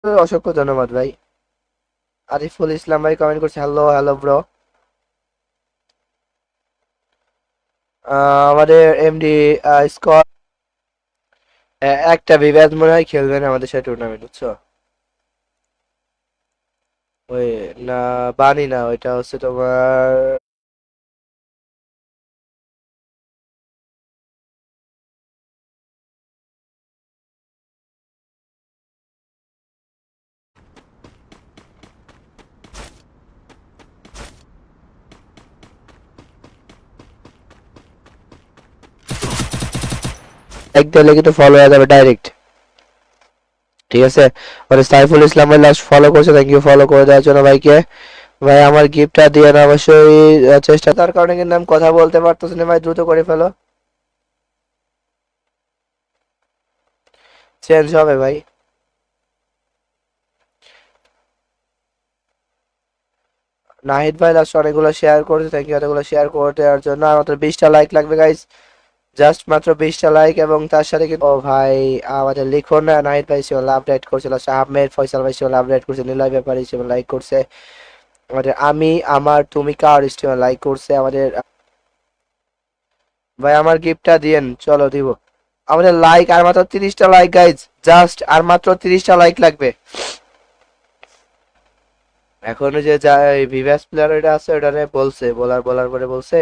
অসংখ্য ধন্যবাদ ভাই। আরিফুল ইসলাম ভাই কমেন্ট করছে, হ্যালো হ্যালো ব্রো। আমাদের এমডি স্কট একটা বিভাগ মনে হয় খেলবেন আমাদের সাথে টুর্নামেন্ট, বুঝছো? ওই না, বানি না, ওইটা হচ্ছে তোমার এক দিলে কিন্তু ফলো হয়ে যাবে ডাইরেক্ট, ঠিক আছে? মানে সাইফুল ইসলাম ভাই লাস্ট ফলো করছে, থ্যাংক ইউ ফলো করে দেওয়ার জন্য ভাইকে। ভাই আমার গিফটটা দিয়ে না অবশ্যই, চেষ্টা তার কারণে কিন্তু আমি কথা বলতে পারতেছি না ভাই, দ্রুত করে ফেলো। চেঞ্জ হবে ভাই। নাহিদ ভাই লাস্ট অনেকগুলো শেয়ার করেছে, থ্যাংক ইউ এতগুলো শেয়ার করে দেওয়ার জন্য। আর মাত্র 20টা লাইক লাগবে গাইস, জাস্ট মাত্র 20টা লাইক। এবং তার সাথে কিন্তু ও ভাই আমাদের লিখুন না, নাহিদ ভাই সে আপডেট করছিল, আহমেদ ফয়সাল ভাই সে আপডেট করছে, নিলয় ব্যাপারী সে লাইক করছে, আমাদের আমি আমার তুমি কার স্টিমার লাইক করছে আমাদের। ভাই আমার গিফটটা দিয়েন, চলো দিব। আমাদের লাইক আর মাত্র 30টা লাইক গাইজ, জাস্ট আর মাত্র 30টা লাইক লাগবে। এখন যে ভিভাস প্লেয়ার এটা আছে, ওটা বলছে, বলার পরে বলছে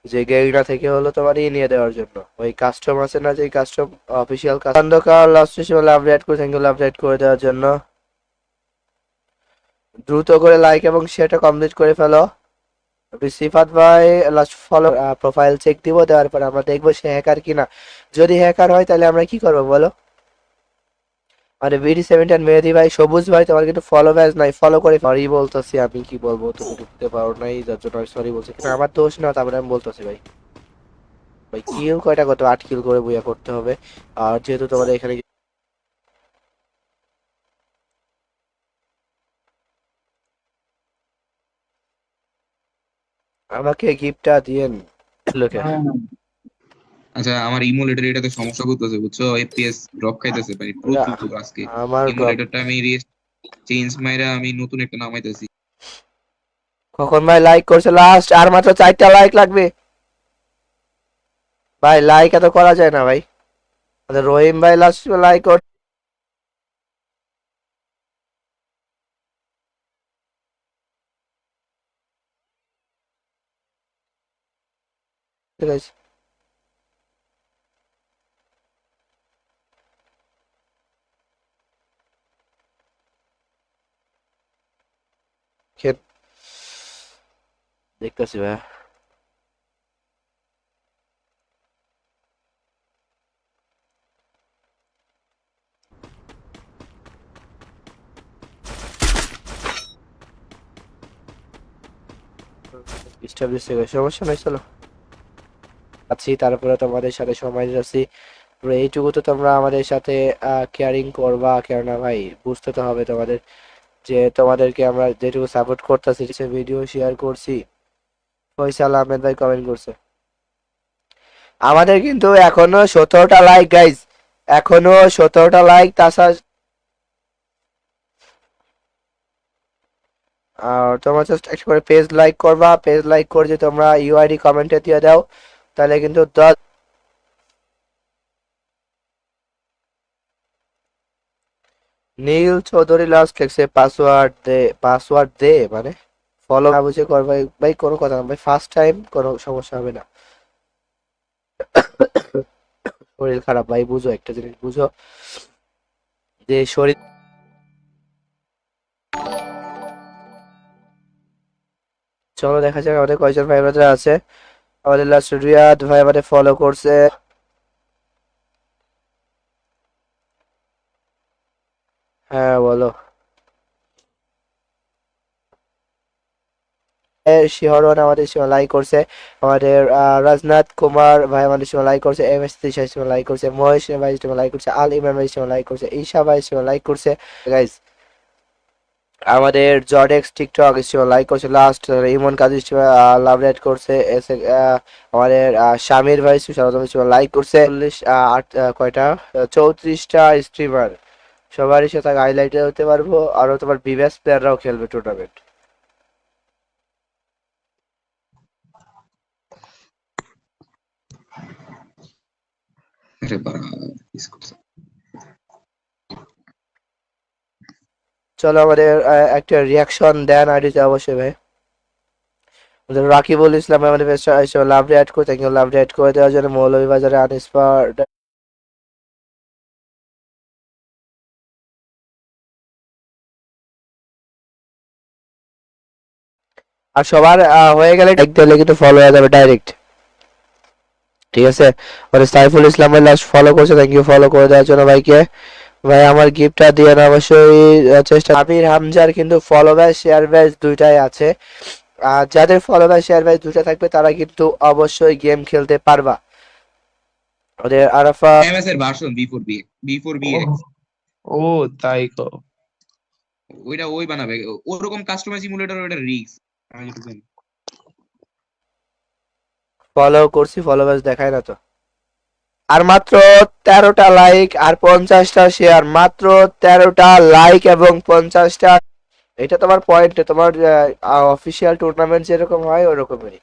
যে গেরিনা থেকে হলো তোমার নিয়ে দেওয়ার জন্য, ওই কাস্টম আছে না, যে কাস্টম অফিসিয়াল খন্দকার লাস্ট বলে আপডেট করে, থ্যাংক ইউ আপডেট করে দেওয়ার জন্য। দ্রুত করে লাইক এবং শেয়ারটা কমপ্লিট করে ফেলো। সিফাত ভাই লাস্ট ফলো প্রোফাইল চেক দিব, দেওয়ার পর আমরা দেখবো সে হ্যাকার কিনা। যদি হ্যাকার হয় তাহলে আমরা কি করবো বলো? মানে BD17 মেহেদি ভাই, সবুজ ভাই তোমার কিন্তু ফলো ব্যাচ নাই, ফলো করে। সরি বলতেছি, আমি কি বলবো, তুমি ঢুকতে পারো নাই যার জন্য আমি সরি বলছি, কিন্তু আমার দোষ না, তারপরে আমি বলতেছি ভাই। ভাই কিল কয়টা, কত 8 কিল করে বইয়া করতে হবে। আর যেহেতু তোমাদের এখানে আমাকে গিফটটা দিয়েন লোকে। আচ্ছা, আমার ইমুলেটর এটাতে সমস্যা করতেছে, বুঝছো? এফপিএস ড্রপ খাইতেছে মানে প্রচুর আজকে। আমার ড্রপ ইমুলেটরটা আমি চেঞ্জ মাইরা আমি নতুন একটা নামাইতেছি। কখন ভাই লাইক করছে লাস্ট? আর মাত্র 4টা লাইক লাগবে ভাই, লাইক এত করা যায় না ভাই। আমাদের রহিম ভাই লাস্ট লাইক করছে guys। দেখতেছি ভাই। এস্টাবলিশ হয়ে গেছে, সমস্যা নাই, চলো আছি, তারপরে তোমাদের সাথে সময় যাচ্ছি। এইটুকু তো তোমরা আমাদের সাথে কেয়ারিং করবা, কেননা ভাই বুঝতে তো হবে তোমাদের যে তোমাদেরকে আমরা যেটুকু সাপোর্ট করতেছি, সে ভিডিও শেয়ার করছি। ফয়সাল আহমেদ ভাই কমেন্ট করছে। আমাদের কিন্তু এখনো 17টা লাইক গাইজ, এখনো 17টা লাইক। তাছাড়া আর তোমরা জাস্ট একটা করে পেজ লাইক করবা, পেজ লাইক করে যে তোমরা ইউআইডি কমেন্টে দিয়ে দাও, তাহলে কিন্তু 10। নীল চৌধুরী লাস্ট লিখছে পাসওয়ার্ড দে মানে ফলো না বুঝে কর ভাই, ভাই কোনো কথা না ভাই, ফার্স্ট টাইম কোনো সমস্যা হবে না। শরীর খারাপ ভাই, বুঝো একটা জিনিস বুঝো, যে শরীর। চলো দেখা যাক আমাদের কয়জন ভাই ব্রাদার আছে। আমাদের লাস্ট রিয়াদ ভাই আমাদের ফলো করছে। হ্যাঁ বলো। শিহরণ আমাদের সীমা লাইক করছে। আমাদের রাজনাথ কুমার ভাই আমাদের সীমা লাইক করছে। MS তৃষা সীমা লাইক করছে। মহেশ ভাই সীমা লাইক করছে। আল ইমরান ভাই সীমা লাইক করছে। ঈশা ভাই সীমা লাইক করছে। গাইস আমাদের জর্ডেক্স টিকটক সীমা লাইক করছে লাস্ট। ইমন কাজী সীমা লাভ রেড করছে। আমাদের শামির ভাই সীমা লাইক করছে। 40 কয়টা 34টা স্ট্রিমার সবারই সাথে হাইলাইটে হতে পারবো, আরো তোমার বিবেস প্লেয়াররাও খেলবে টুর্নামেন্ট। আরে বাড়া, মিস করছে। চলো আমাদের একটা রিয়াকশন দেন আইডিতে অবশ্যই ভাই। আমাদের রাকিবুল ইসলাম আমাদের পেজটা এসে লাভলি অ্যাড করে, থ্যাংক ইউ লাভলি অ্যাড করে দেওয়ার জন্য। মৌলভীবাজারে আনস্পার আর সবার হয়ে গেলে লাইক দিলে কিন্তু ফলো হয়ে যাবে ডাইরেক্ট, ঠিক আছে। মানে সাইফুল ইসলাম ভাই লাস্ট ফলো করছে, থ্যাংক ইউ ফলো করে দেওয়ার জন্য ভাইকে। ভাই আমার গিফটটা দিয়ে না অবশ্যই চেষ্টা। আবির হামজার কিন্তু ফলো ব্যাচ শেয়ার ব্যাচ দুইটাই আছে, আর যাদের ফলো ব্যাচ শেয়ার ব্যাচ দুইটা থাকবে তারা কিন্তু অবশ্যই গেম খেলতে পারবা। ওদের আরাফা এমএস এর ভার্সন বি4বি ও ও তাই তো। ওইটা ওই বানাবে ওরকম কাস্টমাইজ ইমুলেটর, ওইটা রিস্ক আমি যেটুকু জানি। ফলো করছি, ফলো ব্যাচ দেখায় না তো। আর মাত্র 13টা লাইক আর 50টা শেয়ার, মাত্র 13টা লাইক এবং 50টা। এটা তোমার পয়েন্টে, তোমার অফিসিয়াল টুর্নামেন্ট যেরকম হয় ওরকমই।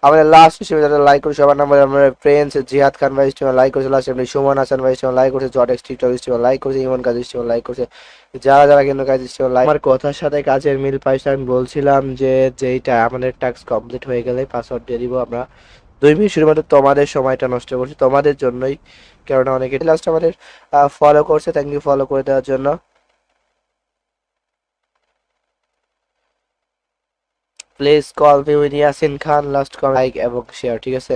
আমাদের লাস্ট হিসেবে যারা লাইক করে সবার নাম্বার আমরা প্রিন্স জিহাদ খান ভাই স্টিম লাইক করেছে, লাস্ট এমনি সুমন হাসান ভাই স্টিম লাইক করেছে, জটেক্স টিকটক স্টিম লাইক করেছে, ইমন কাজ স্টিম লাইক করেছে। যারা যারা কিন্তু কাজ স্টিম লাইক, আমার কথার সাথে কাজের মিল পাইছে। আমি বলছিলাম যে যেইটা আমাদের টাস্ক কমপ্লিট হয়ে গেলে পাসওয়ার্ড দিয়ে দিব আমরা। 2 মিনিট শুধুমাত্র তোমাদের সময়টা নষ্ট করছি, তোমাদের জন্যই, কেননা অনেকে লাস্ট আমাদের ফলো করছে, থ্যাংক ইউ ফলো করে দেওয়ার জন্য। Please call me with Yasin Khan, last com like এবং শেয়ার, ঠিক আছে।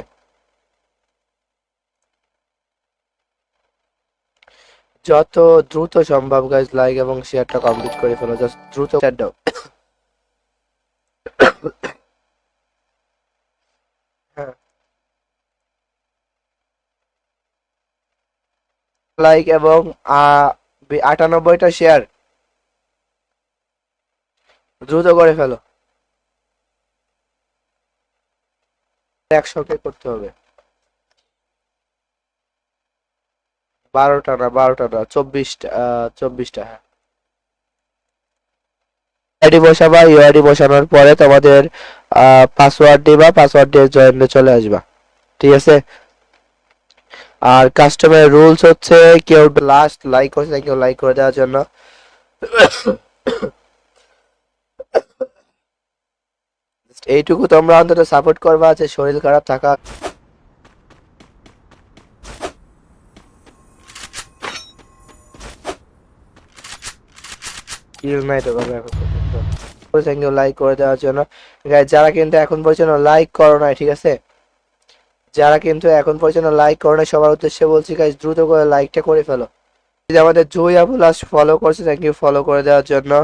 যত দ্রুত সম্ভব গাইজ লাইক এবং শেয়ারটা কমপ্লিট করে ফেলো, জাস্ট দ্রুত শেয়ার দাও। হ্যাঁ, লাইক এবং 98টা শেয়ার দ্রুত করে ফেলো, 100কে করতে হবে। 12টা না, 12টা না, 24টা, 24টা, হ্যাঁ। আইডি বসাবা, ইউআইডি বসানোর পরে তোমাদের পাসওয়ার্ড দিবা, পাসওয়ার্ড দিয়ে জয়েন্টে চলে আসবা, ঠিক আছে। আর কাস্টমার রুলস হচ্ছে কেউ লাস্ট লাইক করছে, কেউ লাইক করে দেওয়ার জন্য। এইটুকু তোমরা অন্তত সাপোর্ট করবা যে শরীর খারাপ থাকা কিল নাই তো ভাবে এখন পর্যন্ত। থ্যাংক ইউ লাইক করে দেওয়ার জন্য। গাইস যারা কিন্তু এখন পর্যন্ত লাইক করো নাই, ঠিক আছে, যারা কিন্তু এখন পর্যন্ত লাইক করো নাই সবার উদ্দেশ্যে বলছি গাইস দ্রুত করে লাইকটা করে ফেলো। এই যে আমাদের জুই আপু লাস্ট ফলো করছে, থ্যাংক ইউ ফলো করে দেওয়ার জন্য।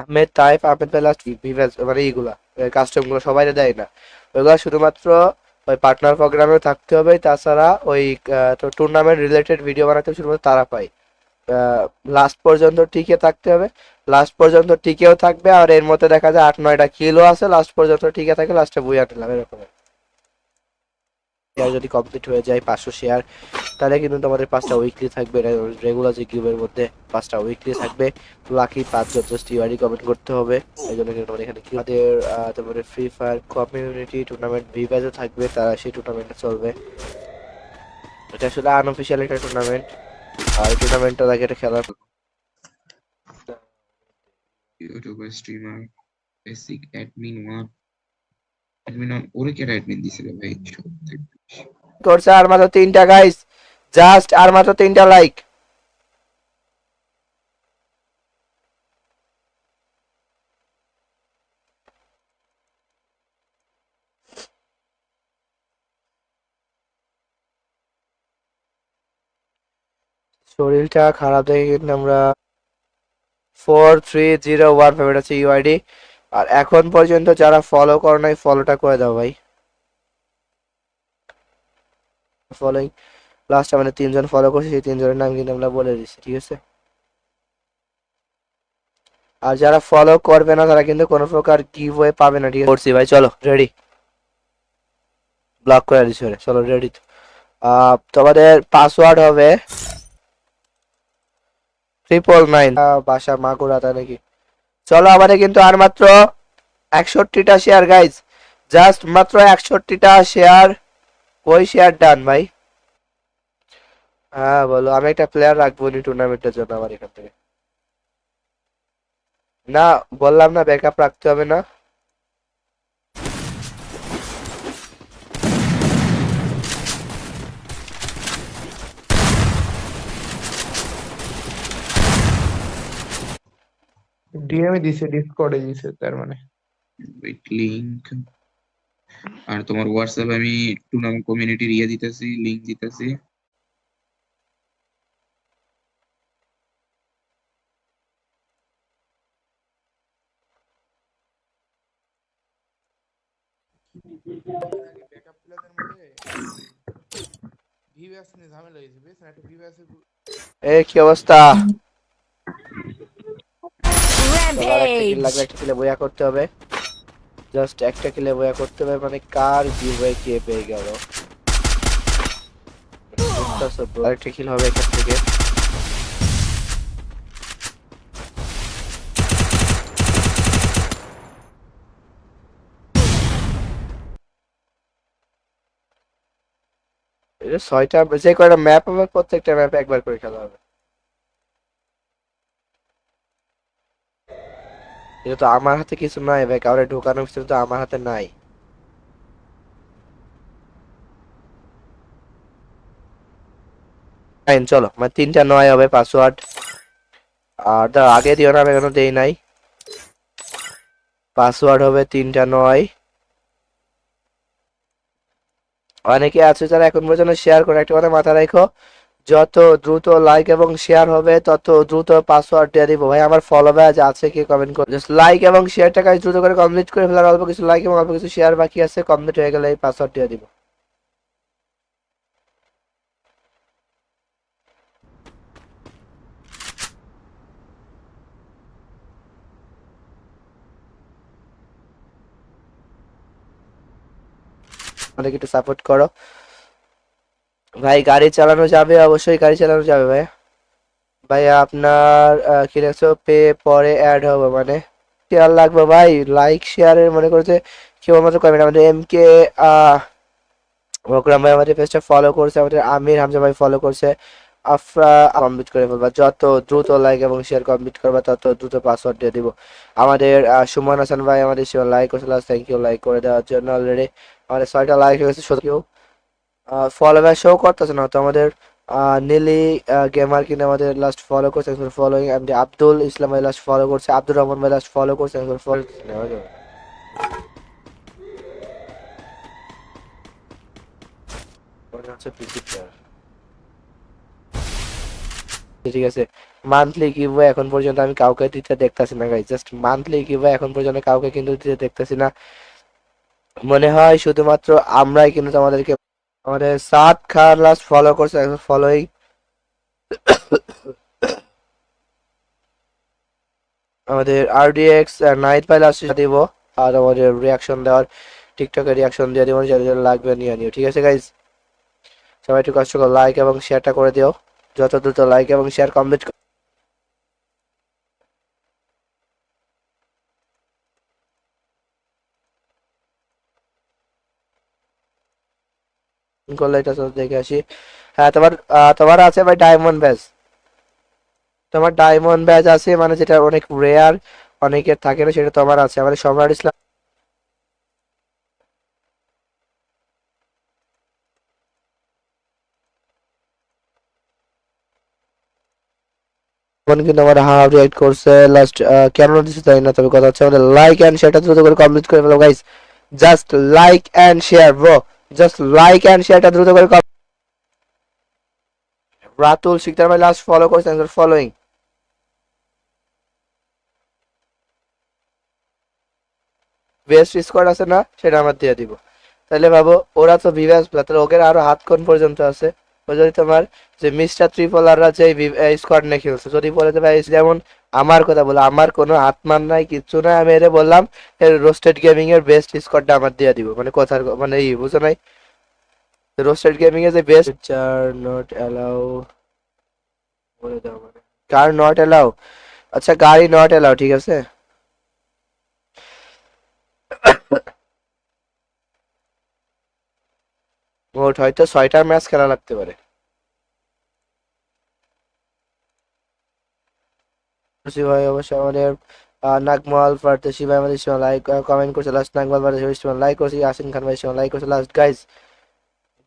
আহমেদ তাইফ, আহমেদ ভাই লাস্ট ভিভাস মানে এইগুলা কাস্টম গুলো সবাই দেয় না, ওইগুলা শুধুমাত্র ওই পার্টনার প্রোগ্রামে থাকতে হবে, তাছাড়া ওই টুর্নামেন্ট রিলেটেড ভিডিও বানাতে হবে, শুধুমাত্র তারা পায়। লাস্ট পর্যন্ত টিকে থাকতে হবে, লাস্ট পর্যন্ত টিকেও থাকবে, আর এর মধ্যে দেখা যায় 8-9টা কিলো আছে, লাস্ট পর্যন্ত টিকে থাকে, লাস্টে বুয়া নিলাম এরকম। শেয়ার যদি কমপ্লিট হয়ে যায় 500 শেয়ার, তাহলে কিন্তু তোমাদের 5টা উইকলি থাকবে, রেগুলার যে কিউবের মধ্যে 5টা উইকলি থাকবে। লাকি 5জন জাস্ট ইউআইডি কমেন্ট করতে হবে, এই জন্য কিন্তু তোমাদের এখানে কি আমাদের তোমাদের ফ্রি ফায়ার কমিউনিটি টুর্নামেন্ট ভিভাইজও থাকবে, তারা সেই টুর্নামেন্টে চলবে। এটা আসলে আনঅফিসিয়াল একটা টুর্নামেন্ট, আর টুর্নামেন্টটা লাগে এটা খেলার ইউটিউবার স্ট্রিমার বেসিক অ্যাডমিন ওরে কেটা অ্যাডমিন দিছিল ভাই সব থেকে বেশি। করছে। আর মাত্র 3টা গাইস, জাস্ট আর মাত্র 3টা লাইক। শরীরটা খারাপ দেখে কিন্তু আমরা 4301 এটা হচ্ছে ইউআইডি। আর এখন পর্যন্ত যারা ফলো করো নাই ফলোটা করে দাও ভাই। ফলোইং লাস্ট আমাদের 3 জন ফলো করছে, সেই 3 জনের নাম কিন্তু আমরা বলে দিচ্ছি, ঠিক আছে। আর যারা ফলো করবে না তারা কিন্তু কোনো প্রকার গিভওয়ে পাবে না, ঠিক আছে। করছি ভাই, চলো রেডি, ব্লক করে দিচ্ছি, চলো রেডি। তোমাদের পাসওয়ার্ড হবে 999, বাসা মাগুরাতা নাকি। চলো আমাদের কিন্তু আর মাত্র 61টা শেয়ার গাইজ, জাস্ট মাত্র 61টা শেয়ার। কই শেয়ার ডান ভাই? হ্যাঁ বলো, আমি একটা প্লেয়ার রাখবো নি টুর্নামেন্টের জন্য আমার এখান থেকে। না বললাম না ব্যাকআপ রাখতে হবে না। ডিএমই দিছে, ডিসকর্ডে দিছে তার মানে। ওয়েট লিংক, আর তোমার হোয়াটসঅ্যাপে আমি টুর্নামেন্ট কমিউনিটির ইয়ে দিতেছি, লিংক দিতেছি। ব্যাকআপ প্লেয়ারদের মধ্যে ভিভিএস নিয়ে ঝামেলা হয়েছে, বুঝছেন? একটা ভিভিএস এই কি অবস্থা? সবার একটা কিল Rampage! লাগবে, একটা কিলে বয়া করতে হবে, জাস্ট একটা কিলে বয়া করতে হবে। মানে কার গিভওয়ে কে পেয়ে গেল, বুঝতেছো bro? আরেকটা কিল হবে এখান থেকে। এটা 6টা, যে কয়টা ম্যাপ হবে প্রত্যেকটা ম্যাপে একবার করে খেলা হবে। এটা তো আমার হাতে কিছু নাই ভাই, কাউরে ঢোকানোর কিছু তো আমার হাতে নাই। ফাইন চলো, মানে 3টা 9 হবে পাসওয়ার্ড। আর তার আগে দিও না, আমি এখনো দেই নাই। পাসওয়ার্ড হবে 3টা 9। অনেকে আছে যারা এখন পর্যন্ত শেয়ার করে, একটা কথা মাথায় রাখো, যত দ্রুত লাইক এবং শেয়ার হবে তত দ্রুত পাসওয়ার্ড দিয়ে দিব ভাই। আমার ফলো ব্যাচ আছে, কি কমেন্ট করে জাস্ট লাইক এবং শেয়ারটা কাজ দ্রুত করে কমপ্লিট করে ফেলার, অল্প কিছু লাইক এবং অল্প কিছু শেয়ার বাকি আছে, কমপ্লিট হয়ে গেলে এই পাসওয়ার্ড দিয়ে দিব। আমাদেরকে একটু সাপোর্ট করো ভাই। গাড়ি চালানো যাবে, অবশ্যই গাড়ি চালানো যাবে ভাই। ভাইয়া আপনার কি লাগছে, পে পরে অ্যাড হবে মানে শেয়ার লাগবে ভাই, লাইক শেয়ারের মনে করছে কেবলমাত্র কমেন্ট। আমাদের এম কে মোকরাম ভাই আমাদের পেজটা ফলো করছে, আমাদের আমির হামজা ভাই ফলো করছে। আফরা কমপ্লিট করে ফেলবা, যত দ্রুত লাইক এবং শেয়ার কমপ্লিট করবা তত দ্রুত পাসওয়ার্ড দিয়ে দিব। আমাদের সুমন হাসান ভাই আমাদের লাইক করছে, থ্যাংক ইউ লাইক করে দেওয়ার জন্য। অলরেডি আমাদের 6টা লাইক হয়ে গেছে, শুধু কেউ ফলো ব্যাক শো করতেছে না তো। আমাদের নীলি গেমার কিনে আমাদের লাস্ট ফলো করছে, ফলোইং। এমডি আব্দুল ইসলাম ভাই লাস্ট ফলো করছে, আব্দুর রহমান ভাই লাস্ট ফলো করছে, ফলো ঠিক আছে। মান্থলি গিভওয়ে এখন পর্যন্ত আমি কাউকে দিতে দেখতাছি না গাইস, জাস্ট মান্থলি গিভওয়ে এখন পর্যন্ত কাউকে কিন্তু দিতে দেখতাছি না। মনে হয় শুধুমাত্র আমরাই কিন্তু আমাদেরকে, আমাদের সাদ খান লাস্ট ফলো করছে, ফলোইং। আমাদের আরডিএক্স নাইট ফাইল আসছে দিব, আর আমাদের রিয়াকশন দেওয়ার, টিকটকে রিয়াকশন দিয়ে দিব, যাদের লাগবে নিয়ে নিও, ঠিক আছে গাইজ। সবাই একটু কষ্ট করে লাইক এবং শেয়ারটা করে দিও, যত দ্রুত লাইক এবং শেয়ার কমপ্লিট করলে এটা তো দেখে আসি। হ্যাঁ তোমার তোমার আছে ভাই ডায়মন্ড ব্যাজ, তোমার ডায়মন্ড ব্যাজ আছে, মানে যেটা অনেক রেয়ার, অনেকের থাকে না, সেটা তোমার আছে। আমাদের সম্রাট ইসলাম কিন্তু আমার হাফ রিয়েক্ট করছে লাস্ট, কেন দিচ্ছে তাই না, তবে কথা হচ্ছে আমাদের লাইক এন্ড শেয়ারটা দ্রুত করে কমপ্লিট করে ফেলো guys. Just like and share bro, just like and শেয়ারটা দ্রুত করে। রাতুল শিকদার ভাই লাস্ট ফলো করছেন, ফলোইং। বেস্ট স্কোয়াড আছে না, সেটা আমার দিয়ে দিব। তাহলে ভাবো ওরা তো ভিভাস প্লেয়ার, তাহলে ওদের আরো হাত কোন পর্যন্ত আছে। ও যদি তোমার যে মিস্টার ট্রিপলাররা যে স্কোয়াড নিয়ে খেলছে, যদি বলে দেবে যেমন আমার কথা বলে, আমার কোনো হাতমান নাই কিচ্ছু নাই, আমি এর বললাম রোস্টেড গেমিং এর বেস্ট স্কোয়াডটা আমার দিয়ে দিব, মানে কথার মানে বুঝো নাই, রোস্টেড গেমিং এর যে বেস্ট চার নট অ্যালাউ বলে দাও, মানে কার নট অ্যালাউ, আচ্ছা গাড়ি নট অ্যালাউ, ঠিক আছে। মোট হয়তো 6টা ম্যাচ খেলা লাগতে পারে। খুশি ভাই অবশ্যই আমাদের নাগমাল ফারতেসি ভাই আমাদের সময় লাইক কমেন্ট করছে লাস্ট, নাগমাল ফারতেসি সময় লাইক করছে, ইয়াসিন খান ভাই সময় লাইক করছে লাস্ট। গাইস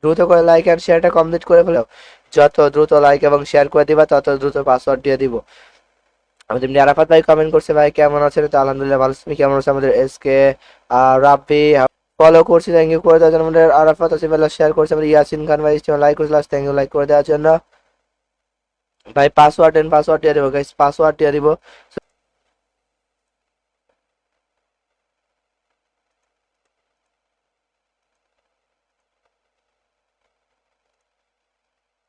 দ্রুত করে লাইক এন্ড শেয়ারটা কমপ্লিট করে ফেলো, যত দ্রুত লাইক এবং শেয়ার করে দিবা তত দ্রুত পাসওয়ার্ড দিয়ে দিব। আমাদের এমনি আরাফাত ভাই কমেন্ট করছে ভাই কেমন আছেন, তো আলহামদুলিল্লাহ ভালো, তুমি কেমন আছো। আমাদের এসকে রাব্বি ফলো করছি, থ্যাংক ইউ করে দেওয়ার জন্য। আমাদের আরাফাত আসিফ ভাই শেয়ার করছে, আমাদের ইয়াসিন খান ভাই লাইক করছে লাস্ট, থ্যাংক ইউ লাইক করে দেওয়ার জন্য। ভাই পাসওয়ার্ড এন্ড পাসওয়ার্ড দিয়ে দিব গাইস, পাসওয়ার্ড দিয়ে দিব।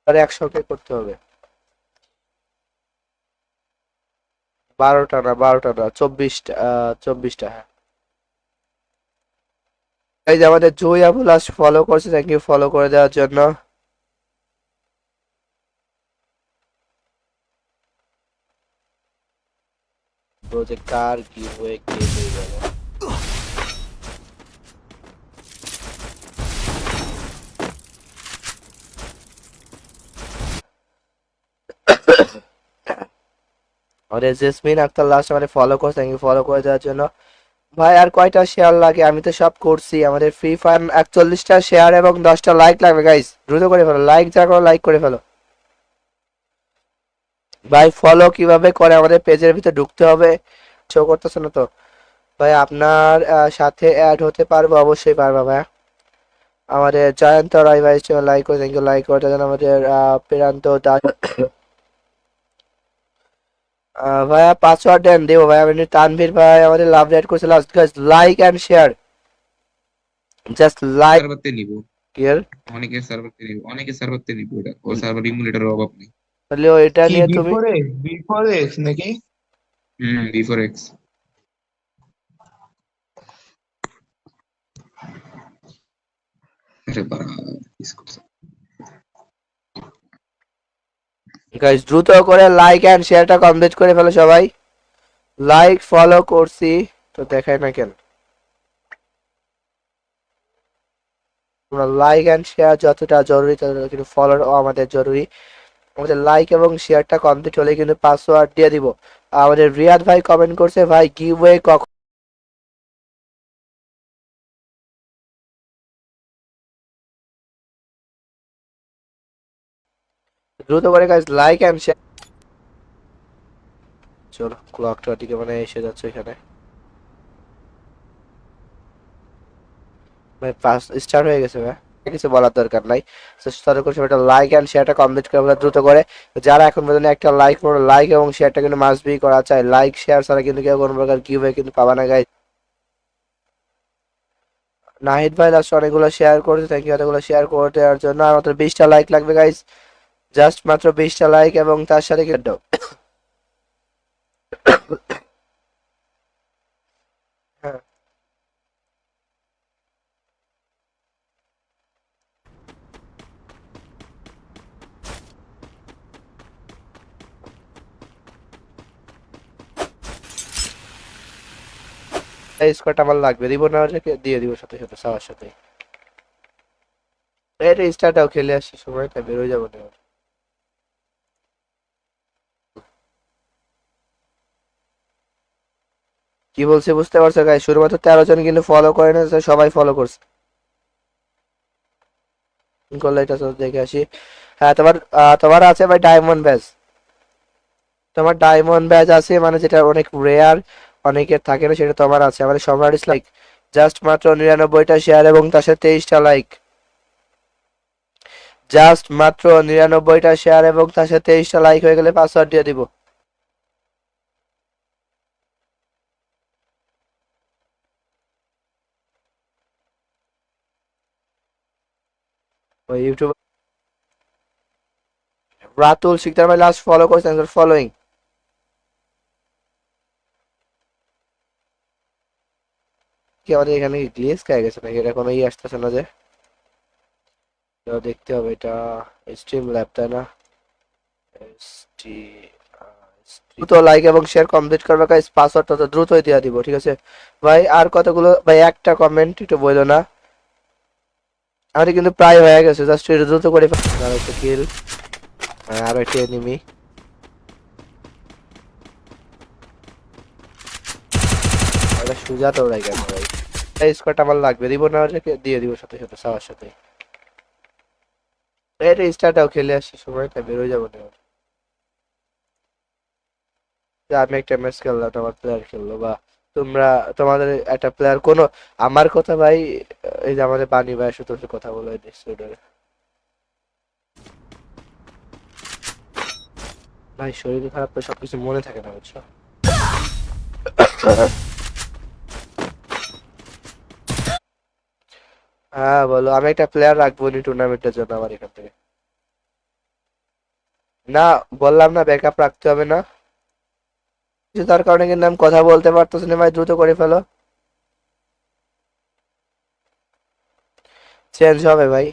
আর 100কে করতে হবে, 12টা না 12টা না 24টা, 24টা, হ্যাঁ। এই যে আমাদের জয় আবুল আজ ফলো করছে, থ্যাংক ইউ ফলো করে দেওয়ার জন্য। তো যে কার কি হয়ে কে হয়ে গেল, আমাদের জেসমিন আক্তার লাস্ট আমাদের ফলো করছে, থ্যাংক ইউ ফলো করে দেওয়ার জন্য। ভাই আর কয়টা শেয়ার লাগে, আমি তো সব করছি। আমাদের ফ্রি ফায়ার 41টা শেয়ার এবং 10টা লাইক লাগবে গাইস, দ্রুত করে ফেলো, লাইক যা করো লাইক করে ফেলো। ভাই ফলো কিভাবে করে, আমাদের পেজের ভিতরে ঢুকতে হবে, শো করতেছে না তো। ভাই আপনার সাথে অ্যাড হতে পারবো, অবশ্যই পারবা ভাই। আমাদের জয়ন্ত রায় ভাই লাইক করে, থ্যাংক ইউ লাইক করে দেন। আমাদের প্রান্ত দাস ভাইয়া পাসওয়ার্ড দেন দেবো ভাই। আমি তানভীর ভাই আমাদের লাভ রেড করছে last, guys like and share, just like সার্ভারতে নিব, কেয়ার। অনেকের সার্ভারতে নিব, এটা ও সার্ভার ইমুলেটরের অভাব নেই। তাহলে এটা কি নিয়ে বি তুমি ফোর এক্স বি4এক্স নাকি? B4X। আরে বাড়া, মিস করছে। গাইস দ্রুত করে লাইক এন্ড শেয়ারটা কমপ্লিট করে ফেলো সবাই। লাইক ফলো করছি তো দেখায় না কেন, তোমরা লাইক এন্ড শেয়ার যতটা জরুরি ততটা কিন্তু ফলো আমাদের জরুরি। আমাদের লাইক এবং শেয়ারটা কমপ্লিট হলে কিন্তু পাসওয়ার্ড দিয়ে দিব। আমাদের রিয়াদ ভাই কমেন্ট করছে ভাই গিভওয়ে কখন, দ্রুত করে গাইস লাইক এন্ড শেয়ার। চলো ক্লকটা দিকে মানে এসে যাচ্ছে এখানে, ভাই পাস স্টার্ট হয়ে গেছে ভাই, কিছু বলার দরকার নাই। তাহলে করে সবাই একটা লাইক এন্ড শেয়ারটা কমপ্লিট করে ফেলো দ্রুত করে। যারা এখন পর্যন্ত একটা লাইক করো, লাইক এবং শেয়ারটা কিন্তু মাস্ট বি করা চাই, লাইক শেয়ার ছাড়া কিন্তু কেউ কোনো প্রকার গিভওয়ে কিন্তু পাবা না গাইস। নাহিদ ভাই লাস্ট অনেকগুলো শেয়ার করেছে, থ্যাংক ইউ এতগুলো শেয়ার করে দেওয়ার জন্য। আর মাত্র 20টা লাইক লাগবে গাইস, জাস্ট মাত্র 20টা লাইক এবং তার সাথে কি দাও। হ্যাঁ এই স্কোয়াডটা আমার লাগবে, দিব না হলে দিয়ে দিব সাথে সাথে সবার সাথে। এটা স্টারটাও খেলে আসি, সময়টা বেরোয় যাবো না। কি বলছে বুঝতে পারছো গাইস, শুধুমাত্র 13 জন কিন্তু ফলো করে না, সবাই ফলো করছে। করলে এটা তো দেখে আসি। হ্যাঁ তোমার তোমার আছে ভাই ডায়মন্ড ব্যাজ, তোমার ডায়মন্ড ব্যাজ আছে, মানে যেটা অনেক রেয়ার, অনেকের থাকে না, সেটা তোমার আছে। আমাদের সম্রাট লাইক জাস্ট মাত্র 99টা শেয়ার এবং তার সাথে 23টা লাইক, জাস্ট মাত্র 99টা শেয়ার এবং তার সাথে 23টা লাইক হয়ে গেলে পাসওয়ার্ড দিয়ে দিব। ওই ইউটিউব রাতুল শিকদার ভাই লাস্ট ফলো করছে ফলোইং। কি আমাদের এখানে গ্লিচ খেয়ে গেছে নাকি? এটা কোনো আসতেছে না যে, দেখতে হবে এটা। স্ট্রিম ল্যাব তাই না? দ্রুত লাইক এবং শেয়ার কমপ্লিট করবে গাইস, পাসওয়ার্ড তত দ্রুতই দিয়ে দিব, ঠিক আছে ভাই? আর কতগুলো ভাই, একটা কমেন্ট একটু বললো না, আমাদের কিন্তু প্রায় হয়ে গেছে, জাস্ট একটু দ্রুত করে আর একটা কিল, আর একটা এনিমি। এটা সুজা তো ওরাই কেন ভাই? এই স্কোয়াড আমার লাগবে, দিব না ওটাকে দিয়ে দিব সাথে সাথে সবার সাথে। এটা স্টারটাও খেলে আসি, সময়টা বেরোয় যাবো না যে আমি একটা ম্যাচ খেললাম, আমার প্লেয়ার খেললো, বা তোমরা তোমাদের একটা প্লেয়ার কোনো আমার কথা ভাই, এই যে আমাদের বাণী ভাই শুধু কথা বলে ডিসঅর্ডারে ভাই, শরীর খারাপ তো সবকিছু মনে থাকে না, বুঝছো? হ্যাঁ বলো, আমি একটা প্লেয়ার রাখবো নি টুর্নামেন্টের জন্য আমার এখান থেকে। না, বললাম না ব্যাকআপ রাখতে হবে না, কিছু তার কারণে কিন্তু আমি কথা বলতে পারতেছি না ভাই, দ্রুত করে ফেলো। চেঞ্জ হবে ভাই।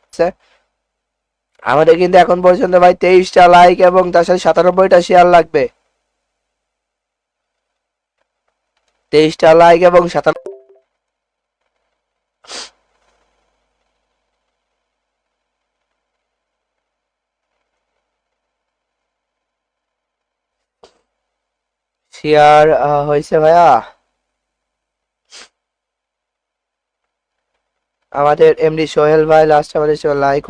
আচ্ছা, আমাদের কিন্তু এখন পর্যন্ত ভাই 23টা লাইক এবং তার সাথে 97টা শেয়ার লাগবে। 23টা লাইক এবং 97। শেয়ার হয়েছে ভাইয়া? আমাদের এমডি সোহেল ভাই লাস্ট আমাদের লাইক।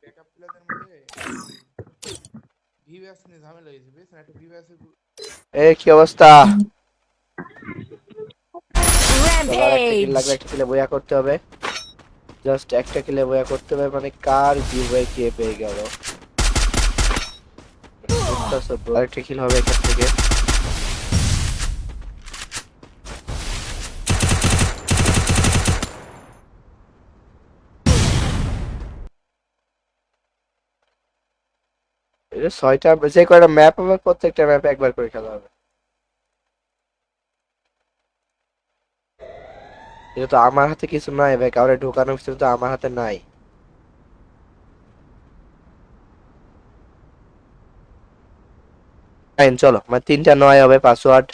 ব্যাকআপ প্লেয়ারদের মধ্যে ভিভাস নিয়ে ঝামেলা হয়েছে, বুঝছেন? একটা ভিভাসের এ কি অবস্থা? সবার একটা কিল লাগবে, একটা কিলে বয়া করতে হবে, জাস্ট একটা কিলে বয়া করতে হবে, মানে কার গিভওয়ে কে পেয়ে গেল। বুঝতেছো bro? আরেকটা কিল হবে এখান থেকে। এটা 6টা, যে কয়টা ম্যাপ হবে প্রত্যেকটা ম্যাপে একবার করে খেলা হবে। এটা তো আমার হাতে কিছু নাই ভাই, কাউরে ঢোকানোর কিছু তো আমার হাতে নাই। ফাইন, চলো মানে 3টা 9 হবে পাসওয়ার্ড।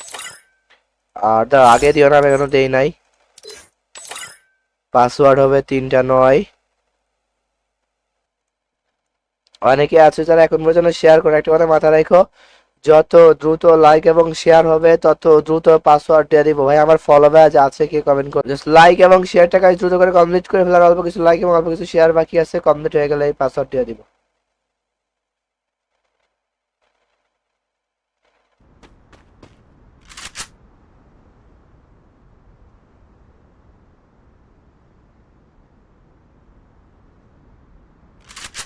আর তার আগে দিও না, আমি এখনো দেই নাই। পাসওয়ার্ড হবে 3টা 9। অনেকে আছে যারা এখন পর্যন্ত শেয়ার করে, একটা কথা মাথায় রাখো, যত দ্রুত লাইক এবং শেয়ার হবে তত দ্রুত পাসওয়ার্ড দিয়ে দিব ভাই। আমার ফলো ব্যাচ আছে, কি কমেন্ট করে জাস্ট লাইক এবং শেয়ারটা কাজ দ্রুত করে কমপ্লিট করে ফেলার, অল্প কিছু লাইক এবং অল্প কিছু শেয়ার বাকি আছে, কমপ্লিট হয়ে গেলে এই পাসওয়ার্ড দিয়ে দিব।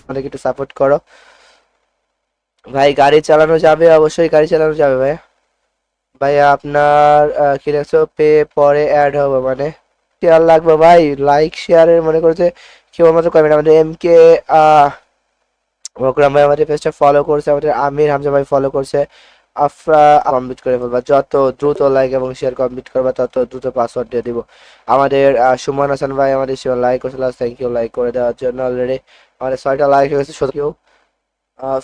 আমাদেরকে একটু সাপোর্ট করো ভাই। গাড়ি চালানো যাবে, অবশ্যই গাড়ি চালানো যাবে ভাই। ভাই আপনার কি লাগছে, পে পরে অ্যাড হবে মানে শেয়ার লাগবে ভাই, লাইক শেয়ারের মনে করছে কেবলমাত্র কমেন্ট। আমাদের এম কে মোকরাম ভাই আমাদের পেজটা ফলো করছে, আমাদের আমির হামজা ভাই ফলো করছে। আফরা কমপ্লিট করে ফেলবা, যত দ্রুত লাইক এবং শেয়ার কমপ্লিট করবা তত দ্রুত পাসওয়ার্ড দিয়ে দিব। আমাদের সুমন হাসান ভাই আমাদের লাইক করছে, থ্যাংক ইউ লাইক করে দেওয়ার জন্য। অলরেডি আমাদের 6টা লাইক হয়ে গেছে, শুধু কেউ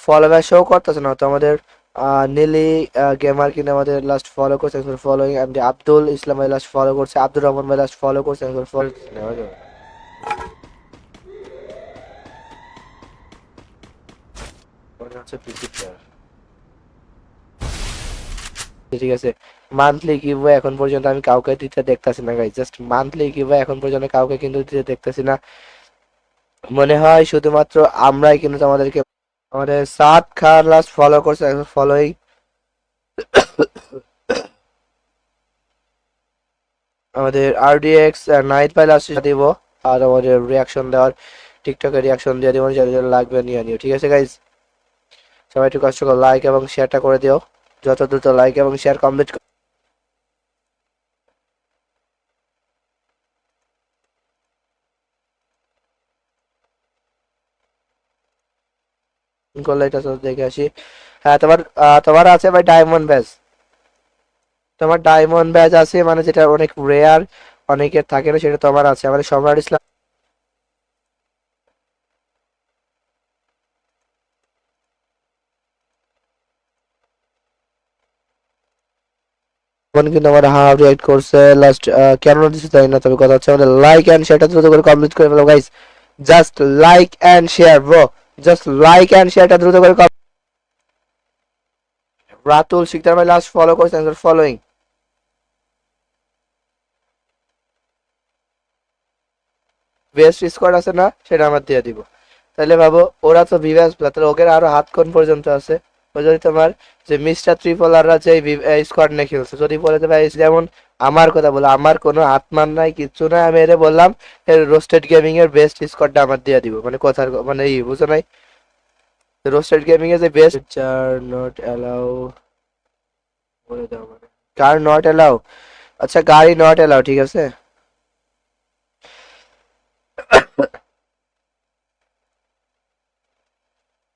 ফলো ব্যাক শো করতেছে না তো। আমাদের নীলি গেমার কিনে আমাদের লাস্ট ফলো করছে, ফলোইং। এমডি আব্দুল ইসলাম ভাই লাস্ট ফলো করছে, আব্দুর রহমান ভাই লাস্ট ফলো করছে, ফলো। মনে হচ্ছে পিসি প্লেয়ার। ঠিক আছে, মান্থলি গিভওয়ে এখন পর্যন্ত আমি কাউকে দিতে দেখতাছি না গাইস, জাস্ট মান্থলি গিভওয়ে এখন পর্যন্ত কাউকে কিন্তু দিতে দেখতাছি না। মনে হয় শুধুমাত্র আমরাই কিন্তু আমাদেরকে। আমাদের সাদ খান লাস্ট ফলো করছে, ফলোইং। আমাদের আরডিএক্স নাইট ভাই লাস্ট দিব, আর আমাদের রিয়াকশন দেওয়ার টিকটকে রিয়াকশন দিয়ে দিও, যাদের লাগবে নিয়ে নিও, ঠিক আছে গাইজ? সবাই একটু কষ্ট করে লাইক এবং শেয়ারটা করে দিও, যত দ্রুত লাইক এবং শেয়ার কমপ্লিট করলে এটা তো দেখে আসি। হ্যাঁ, তোমার আছে ভাই ডায়মন্ড ব্যাজ, তোমার ডায়মন্ড ব্যাজ আছে, মানে যেটা অনেক রেয়ার, অনেকের থাকে না, সেটা তোমার আছে। আমাদের সম্রাট ইসলাম এখন কিন্তু আমার হাফ রিয়েক্ট করছে লাস্ট, কেন দিচ্ছে তাই না, তবে কথা হচ্ছে আমাদের লাইক এন্ড শেয়ারটা দ্রুত করে কমপ্লিট করে ফেলো guys. Just like and share bro, just like and শেয়ারটা দ্রুত করে রাতুল শিকদার ভাই লাস্ট ফলো করছেন, ফলোইং বেস্ট স্কোয়াড আছে না, সেটা আমার দিয়ে দিব। তাহলে ভাবো ওরা তো ভিভাস, তাহলে ওকে আরো হাত কোন পর্যন্ত আছে। ও যদি তোমার যে মিস্টার ত্রিপলাররা যে স্কোয়াড নিয়ে খেলছে, যদি বলে যে ভাই যেমন আমার কথা বলে, আমার কোনো আত্মান নাই, কিচ্ছু নাই, আমি এর বললাম রোস্টেড গেমিং এর বেস্ট স্কোয়াডটা আমার দিয়ে দিব, মানে কথার মানে এই বুঝো নাই, রোস্টেড গেমিং এর যে বেস্ট চার নট অ্যালাউ বলে দাও, মানে কার নট অ্যালাউ, আচ্ছা গাড়ি নট অ্যালাউ, ঠিক আছে।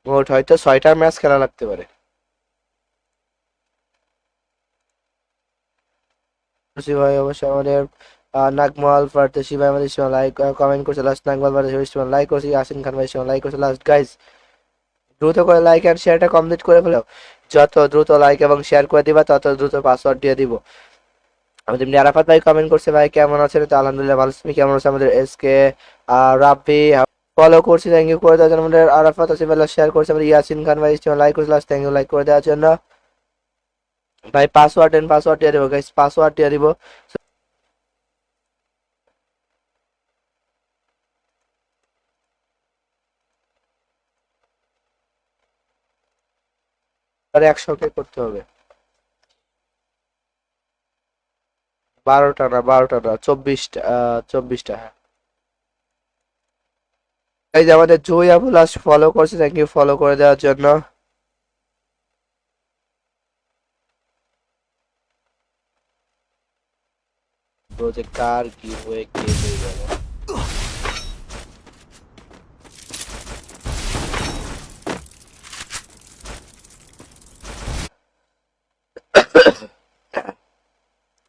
মোট হয়তো 6টা ম্যাচ খেলা লাগতে পারে। খুশি ভাই অবশ্যই আমাদের নাগমাল ফারতেশি ভাই আমাদের সময় লাইক কমেন্ট করছে লাস্ট, নাগমাল ফারতেশি সময় লাইক করছে, ইয়াসিন খান ভাই সময় লাইক করছে লাস্ট। গাইজ দ্রুত করে লাইক এন্ড শেয়ারটা কমপ্লিট করে ফেলো, যত দ্রুত লাইক এবং শেয়ার করে দিবা তত দ্রুত পাসওয়ার্ড দিয়ে দিব। আমাদের এমনি আরাফাত ভাই কমেন্ট করছে ভাই কেমন আছেন, তো আলহামদুলিল্লাহ ভালো, তুমি কেমন আছো? আমাদের এসকে রাব্বি ফলো করছি, থ্যাংক ইউ করে দেওয়ার জন্য। আমাদের আরাফাত আসিফ ভাই শেয়ার করছে, আমাদের ইয়াসিন খান ভাই সময় লাইক করছে লাস্ট, থ্যাংক ইউ লাইক করে দেওয়ার জন্য। ভাই পাসওয়ার্ড দেন, পাসওয়ার্ড দিয়ে দিব গাইজ, পাসওয়ার্ড দিয়ে দিব। আর 100 করতে হবে, 12টা না 12টা না 24টা, 24টা, হ্যাঁ। এই যে আমাদের জুই আবুল লাস্ট ফলো করছে, থ্যাংক ইউ ফলো করে দেওয়ার জন্য। ব্রো যে কার কি হয়ে কে হয়ে গেল,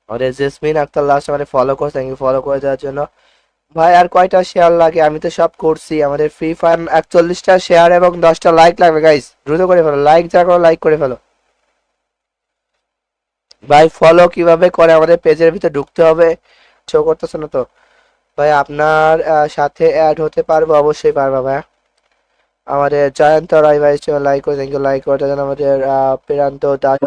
আমাদের জেসমিন আক্তার লাস্ট আমাদের ফলো করছে, থ্যাংক ইউ ফলো করে দেওয়ার জন্য। ভাই আর কয়টা শেয়ার লাগে, আমি তো সব করছি। আমাদের ফ্রি ফায়ার 41টা শেয়ার এবং 10টা লাইক লাগবে গাইস, দ্রুত করে ফেলো, লাইক যা করো লাইক করে ফেলো। ভাই ফলো কিভাবে করে, আমাদের পেজের ভিতরে ঢুকতে হবে, শো করতেছে না তো ভাই। আপনার সাথে অ্যাড হতে পারবো, অবশ্যই পারবা ভাই। আমাদের জয়ন্ত রায় ভাই লাইক করে, থ্যাংক ইউ লাইক করে দেন। আমাদের প্রান্ত দাস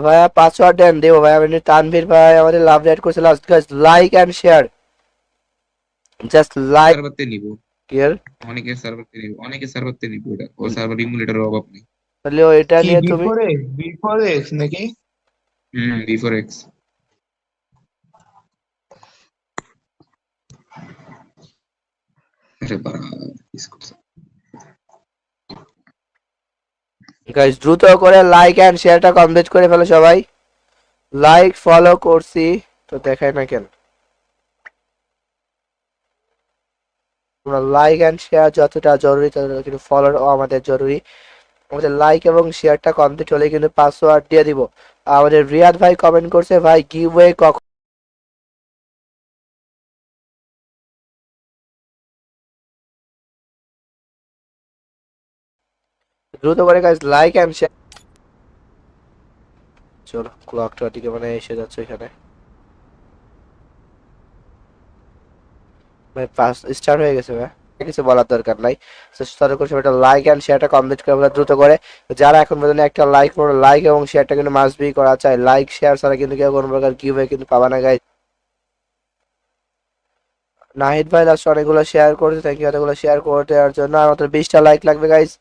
ভাইয়া পাসওয়ার্ড দেন, দেবো ভাই। আমি তানভীর ভাই আমাদের লাভ রেড করছে last, guys like and share, just like. সার্ভারতে নিব, ক্লিয়ার, অনেকে সার্ভারতে নিব, ওটা ও সার্ভার ইমুলেটরের অভাব নেই। তাহলে এটা কি নিয়ে বি তুমি ফোর এক্স, বি4 এক্স নাকি? V4X। আরে বাড়া, মিস করছে। গাইস দ্রুত করে লাইক এন্ড শেয়ারটা কমপ্লিট করে ফেলো সবাই। লাইক ফলো করছি তো দেখায় না কেন, তোমরা লাইক এন্ড শেয়ার যতটা জরুরি ততটা কিন্তু ফলো আমাদের জরুরি। আমাদের লাইক এবং শেয়ারটা কমপ্লিট হলে কিন্তু পাসওয়ার্ড দিয়ে দিব। আমাদের রিয়াদ ভাই কমেন্ট করছে ভাই গিভওয়ে কখন, দ্রুত করে গাইস লাইক এন্ড শেয়ার। চলো ক্লকটা দিকে মানে এসে যাচ্ছে এখানে, ভাই পাস স্টার্ট হয়ে গেছে ভাই, কিছু বলার দরকার নাই। তাদের করে সবাই লাইক এন্ড শেয়ারটা কমপ্লিট করে আমরা দ্রুত করে। যারা এখন পর্যন্ত একটা লাইক করো, লাইক এবং শেয়ারটা কিন্তু মাস্ট বি করা চাই, লাইক শেয়ার ছাড়া কিন্তু কেউ কোনো প্রকার গিভওয়ে কিন্তু পাবা না গাইস। নাহিদ ভাই লাস্ট অনেকগুলো শেয়ার করেছে, থ্যাংক ইউ এতগুলো শেয়ার করে দেওয়ার জন্য। আর মাত্র 20টা লাইক লাগবে গাইস,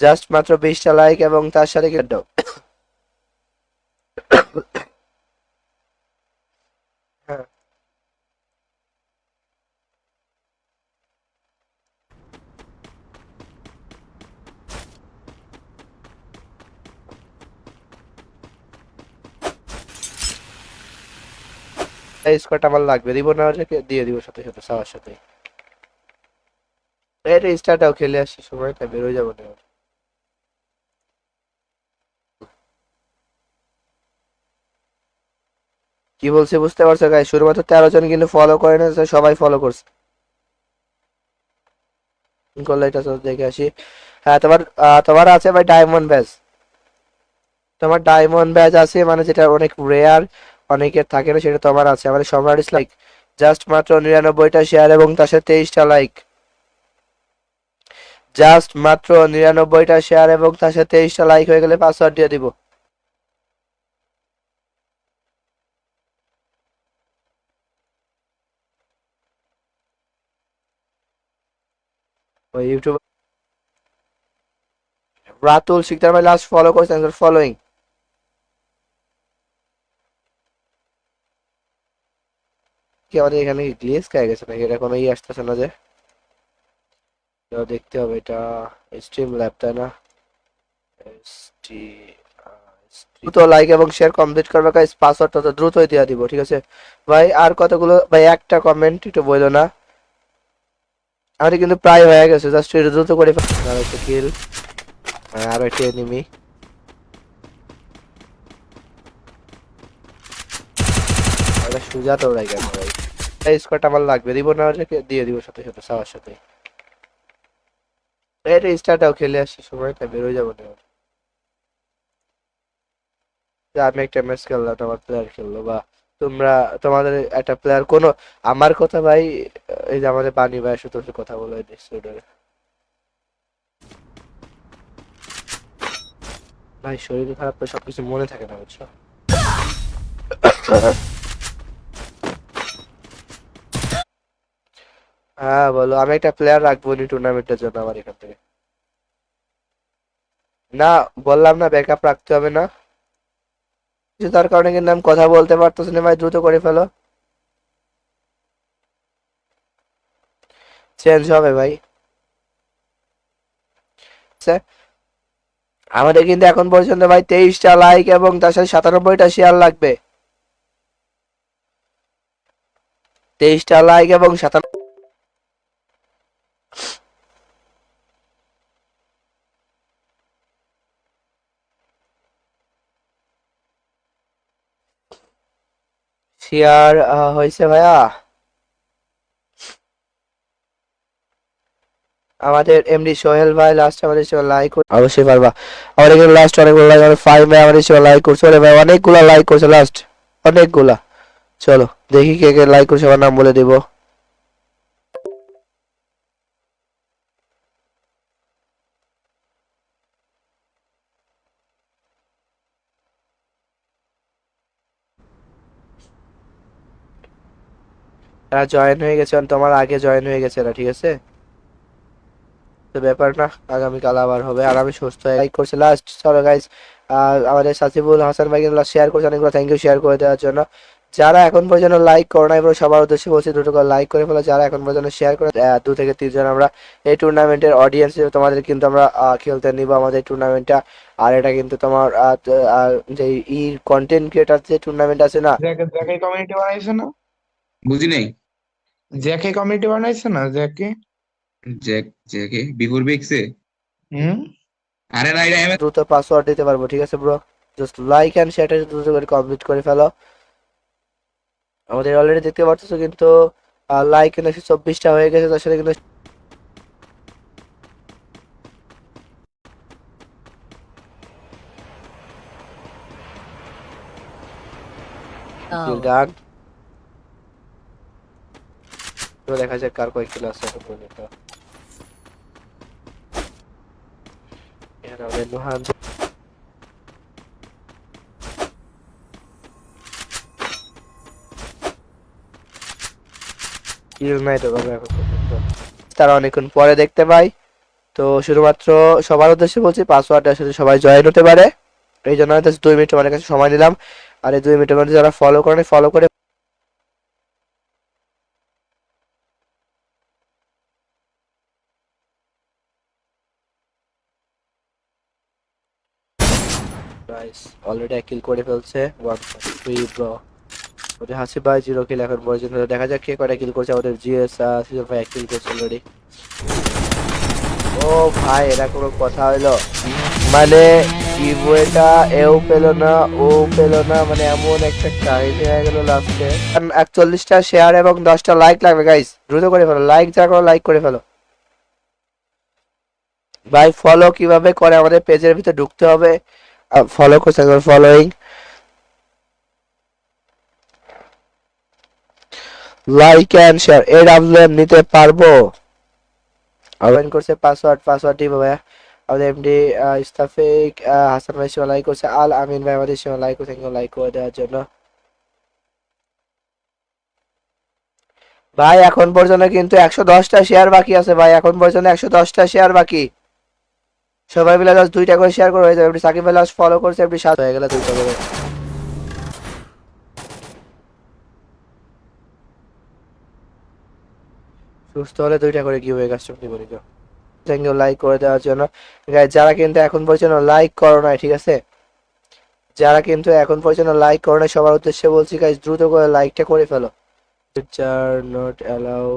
জাস্ট মাত্র 20টা লাইক এবং তার সাথে কি দাও। হ্যাঁ এই স্কোয়াডটা আমার লাগবে, দিব না ওটাকে দিয়ে দিব সাথে সাথে সবার সাথে। এটা স্টারটাও খেলে আসছি, সময়টা বেরোয় যাবো না। কি বলছে বুঝতে পারছো গাইস? শুধুমাত্র 13 জন কিন্তু ফলো করে না, সবাই ফলো করছে। করলে এটা তো দেখে আসি। হ্যাঁ তোমার তোমার আছে ভাই ডায়মন্ড ব্যাজ। তোমার ডায়মন্ড ব্যাজ আছে, মানে যেটা অনেক রেয়ার, অনেকের থাকে না, সেটা তোমার আছে। আমাদের সবার লাইক জাস্ট মাত্র 99টা শেয়ার এবং তার সাথে 23টা লাইক। জাস্ট মাত্র 99টা শেয়ার এবং তার সাথে 23টা লাইক হয়ে গেলে পাসওয়ার্ড দিয়ে দিব। ওই ইউটিউব রাতুল শিকদার ভাই লাস্ট ফলো করছেন, ফলোইং। কি আমাদের এখানে গ্লিচ খেয়ে গেছে নাকি? এটা কোনো আসতেছে না যে, তো দেখতে হবে এটা। স্ট্রিম ল্যাব তাই না? ST, দ্রুত লাইক এবং শেয়ার কমপ্লিট করবে গাইস, পাসওয়ার্ডটা তো দ্রুতই দিয়ে দিব, ঠিক আছে ভাই? আর কতগুলো ভাই, একটা কমেন্ট একটু বললো না, আমাদের কিন্তু প্রায় হয়ে গেছে, জাস্ট একটু দ্রুত করে আর একটা কিল, আর একটা এনিমি। এটা সুজা তো রাই কেন ভাই? এই স্কোয়াডটা আমার লাগবে, দিব না ওটাকে দিয়ে দিব সাথে সাথে সবার সাথে। এটা স্টারটাও খেলে আসছি, সময়টা বেরোয় যাবো না। যে আমি একটা ম্যাচ খেললাম, আমার প্লেয়ার খেললো, বা তোমরা তোমাদের একটা প্লেয়ার কোনো, আমার কথা ভাই, এই যে আমাদের বানি ভাই সাথে কথা বলে ডিসঅর্ডারে ভাই, শরীর খারাপ তো সবকিছু মনে থাকে না, বুঝছো? হ্যাঁ বলো, আমি একটা প্লেয়ার রাখবো নি টুর্নামেন্টের জন্য আমার এখান থেকে। না, বললাম না ব্যাকআপ রাখতে হবে না, কিছু তার কারণে কিন্তু আমি কথা বলতে পারতেছি না ভাই, দ্রুত করে ফেলো। চেঞ্জ হবে ভাই। আচ্ছা, আমাদের কিন্তু এখন পর্যন্ত ভাই 23টা লাইক এবং তার সাথে 97টা শেয়ার লাগবে। 23টা লাইক এবং 97 শেয়ার হয়েছে ভাইয়া। আমাদের এমডি সোহেল ভাই লাস্ট আমাদের সব লাইক, অবশ্যই পারবা। আমাদের এখানে লাস্ট অনেকগুলো লাইক, আমাদের ফাইভ ভাই আমাদের সব লাইক করছে, ওরে ভাই অনেকগুলা লাইক করছে লাস্ট, অনেকগুলা। চলো দেখি কে কে লাইক করছে, আমার নাম বলে দিব। এরা জয়েন হয়ে গেছে, তোমার আগে জয়েন হয়ে গেছে এরা, ঠিক আছে? তো ব্যাপার না, আগামীকাল আবার হবে। আর আমি সুস্থ লাইক করছি লাস্ট। চলো গাইস, আমাদের সাসিবুল হাসান ভাই কিন্তু শেয়ার করছে, অনেকগুলো থ্যাংক ইউ শেয়ার করে দেওয়ার জন্য। যারা এখন পর্যন্ত লাইক করো নাই, এবার সবার উদ্দেশ্যে বলছি দ্রুত করে লাইক করে ফেলো। যারা এখন পর্যন্ত শেয়ার করে 2 থেকে 3 জন আমরা এই টুর্নামেন্টের অডিয়েন্স, তোমাদের কিন্তু আমরা খেলতে নিব আমাদের টুর্নামেন্টটা। আর এটা কিন্তু তোমার যে কন্টেন্ট ক্রিয়েটার যে টুর্নামেন্ট আছে না, জ্যাকে কমিউনিটি বানাইছে না? বুঝি নাই। জ্যাকে কমিউনিটি বানাইছে না জ্যাকে? Jack জ্যাকে before বিক্সে? হুম। আরে না, এটা এমএস। দ্রুত পাসওয়ার্ড দিতে পারবো, ঠিক আছে ব্রো? জাস্ট লাইক এন্ড শেয়ারটা দ্রুত করে কমপ্লিট করে ফেলো। আমাদের অলরেডি দেখতে পাচ্ছ কিন্তু লাইক কিন্তু 124টা হয়ে গেছে, তার সাথে কিন্তু কিল ডান। তো দেখা যাক কার কয় কিল আছে এখন পর্যন্ত। এখানে আমাদের নুহান কিল নাই তো ভাবে এখন পর্যন্ত, তারা অনেকক্ষণ পরে দেখতে পাই। তো শুধুমাত্র সবার উদ্দেশ্যে বলছি, পাসওয়ার্ডের সাথে সবাই জয়েন হতে পারে, এই জন্য হয়তো 2 মিনিট তোমাদের কাছে সময় দিলাম। আর এই 2 মিনিটের মধ্যে যারা ফলো করে, ফলো করে অলরেডি কিল করে ফেলছে। 1.3 ব্রো। ওদের হাসিব ভাই 0 কিল এখন পর্যন্ত। দেখা যাক কে কয়টা কিল করছে। আমাদের জিএস সিজন ভাই 1 কিল করছে অলরেডি। ও ভাই এটা কোনো কথা হইলো? মানে গিভওয়েটা এও পেলো না ও পেলো না, মানে এমন একটা কাহিনী হয়ে গেল লাস্টে। 41টা শেয়ার এবং 10টা লাইক লাগবে গাইস, দ্রুত করে ফেলো। লাইক যারা করো লাইক করে ফেলো ভাই। ফলো কিভাবে করে আমাদের পেজের ভিতরে ঢুকতে হবে, ফলো করতে হবে, following, like and share. AWM নিতে পারবো? আবেদন করছে পাসওয়ার্ড দিব ভাইয়া। আমাদের এমডি ইস্তাফিক হাসান ভাই সীমা লাইক করছে। আল আমিন ভাই আমাদের সীমা লাইক করছে, লাইক করে দেওয়ার জন্য। ভাই এখন পর্যন্ত কিন্তু 110টা শেয়ার বাকি আছে ভাই, এখন পর্যন্ত 110টা শেয়ার বাকি। সবাই মিলে জাস্ট 2টা করে শেয়ার করে হয়ে যাবে। এমডি সাকিব ভাই লাস্ট ফলো করছে, এমডি 7 হয়ে গেল 2টা করে। সুস্থ হলে 2টা করে কি হয়ে কাস্টম দিব নিও। থ্যাংক ইউ লাইক করে দেওয়ার জন্য গাইস। যারা কিন্তু এখন পর্যন্ত লাইক করো নাই, ঠিক আছে, যারা কিন্তু এখন পর্যন্ত লাইক করো নাই সবার উদ্দেশ্যে বলছি গাইস, দ্রুত করে লাইকটা করে ফেলো। পিকচার নট অ্যালাউ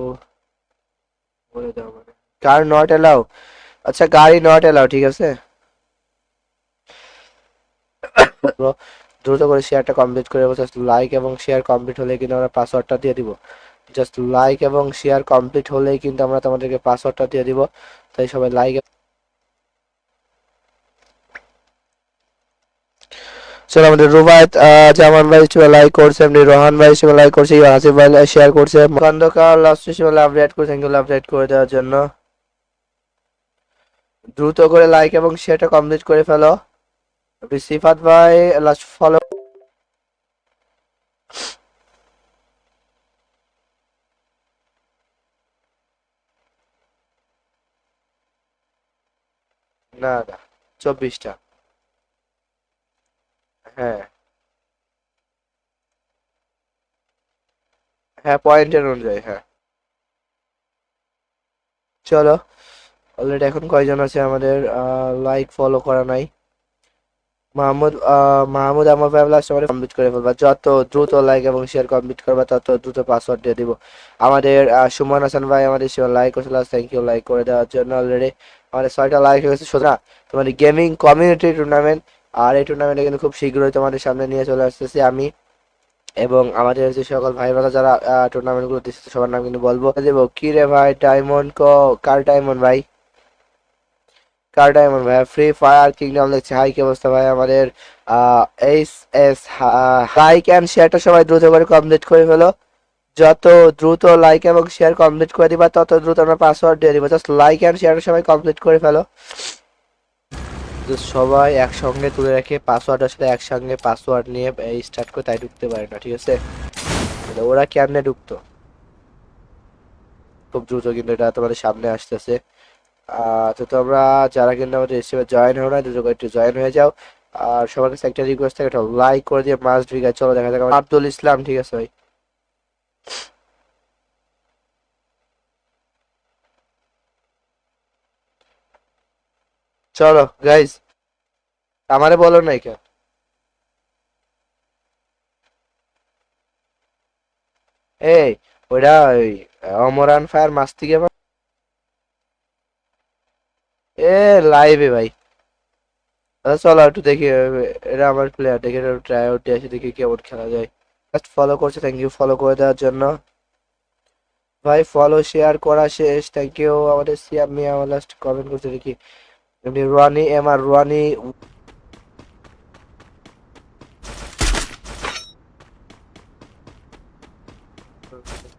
বলে দাও, মানে কার নট অ্যালাউ? আচ্ছা গাড়ি নট অ্যালাউ, ঠিক আছে। দ্রুত করে শেয়ারটা কমপ্লিট করে জাস্ট লাইক এবং শেয়ার কমপ্লিট হলে কিন্তু আমরা পাসওয়ার্ডটা দিয়ে দিব। জাস্ট লাইক এবং শেয়ার কমপ্লিট হলেই কিন্তু আমরা তোমাদেরকে পাসওয়ার্ডটা দিয়ে দিব। তাই সবাই লাইক, চলো আমাদের রুবায়েত জামান ভাই সবাই লাইক করছে, এমনি রোহান ভাই সবাই লাইক করছে, হাসিব ভাই শেয়ার করছে, খন্দকার লাস্ট সবাই লাভ রেট করে, থ্যাংক ইউ লাভ রেট করে দেওয়ার জন্য। দ্রুত করে লাইক এবং শেয়ারটা কমপ্লিট করে ফেলো। সিফাত ভাই লাস্ট ফলো, না না 24টা, হ্যাঁ হ্যাঁ পয়েন্টের অনুযায়ী, হ্যাঁ। চলো অলরেডি এখন কয়জন আছে আমাদের লাইক ফলো করা নাই? মাহমুদ আমার ভাই লাস্ট আমাদের কমপ্লিট করে ফেলবা। যত দ্রুত লাইক এবং শেয়ার কমপ্লিট করবা তত দ্রুত পাসওয়ার্ড দিয়ে দিব। আমাদের সুমন হাসান ভাই আমাদের লাইক করছে লাস্ট, থ্যাংক ইউ লাইক করে দেওয়ার জন্য। অলরেডি আমাদের 6টা লাইক হয়ে গেছে। সোজা তোমাদের গেমিং কমিউনিটি টুর্নামেন্ট, আর এই টুর্নামেন্টে কিন্তু খুব শীঘ্রই তোমাদের সামনে নিয়ে চলে আসতেছি আমি এবং আমাদের যে সকল ভাই বোনেরা যারা টুর্নামেন্ট গুলো দিচ্ছে সবার নাম কিন্তু বলবো দেবো। কি রে ভাই ডায়মন্ড কার ডায়মন্ড ভাই? কার ডায়মন্ড ভাই? ফ্রি ফায়ার কিংডম দেখছে। হাই কি অবস্থা ভাই? আমাদের এইচ এস লাইক এন্ড শেয়ারটা সবাই দ্রুত করে কমপ্লিট করে ফেলো। যত দ্রুত লাইক এবং শেয়ার কমপ্লিট করে দিবা তত দ্রুত আমরা পাসওয়ার্ড দিয়ে দিব। জাস্ট লাইক এন্ড শেয়ারটা সবাই কমপ্লিট করে ফেলো। সবাই একসঙ্গে তুলে রেখে পাসওয়ার্ডের সাথে একসঙ্গে পাসওয়ার্ড নিয়ে স্টার্ট করে, তাই ঢুকতে পারে না, ঠিক আছে? ওরা কেমনে ঢুকতো? খুব দ্রুত কিন্তু এটা তোমাদের সামনে আসতেছে। তো তোমরা যারা কিন্তু আমাদের হিসেবে জয়েন হো না, দ্রুত করে একটু জয়েন হয়ে যাও। আর সবার কাছে একটা রিকোয়েস্ট থাকে, একটা লাইক করে দিয়ে মাস্ট ভিগা। চলো দেখা যাক আব্দুল ইসলাম, ঠিক আছে ভাই। চলো গাইজ, আমারে বলো নাই কেন? এই ওইটা ওই অমরান ফায়ার মাস্তি গেম এ লাইভে ভাই। চলো একটু দেখি, এটা আমার প্লেয়ার, দেখে ট্রাই আউট দিয়ে আসি, দেখি কেমন খেলা যায়। জাস্ট ফলো করছে, থ্যাংক ইউ ফলো করে দেওয়ার জন্য ভাই। ফলো শেয়ার করা শেষ, থ্যাংক ইউ। আমাদের সিয়াম মিয়া আমার লাস্ট কমেন্ট করছে দেখি, এমনি রুয়ানি এমআর রুয়ানি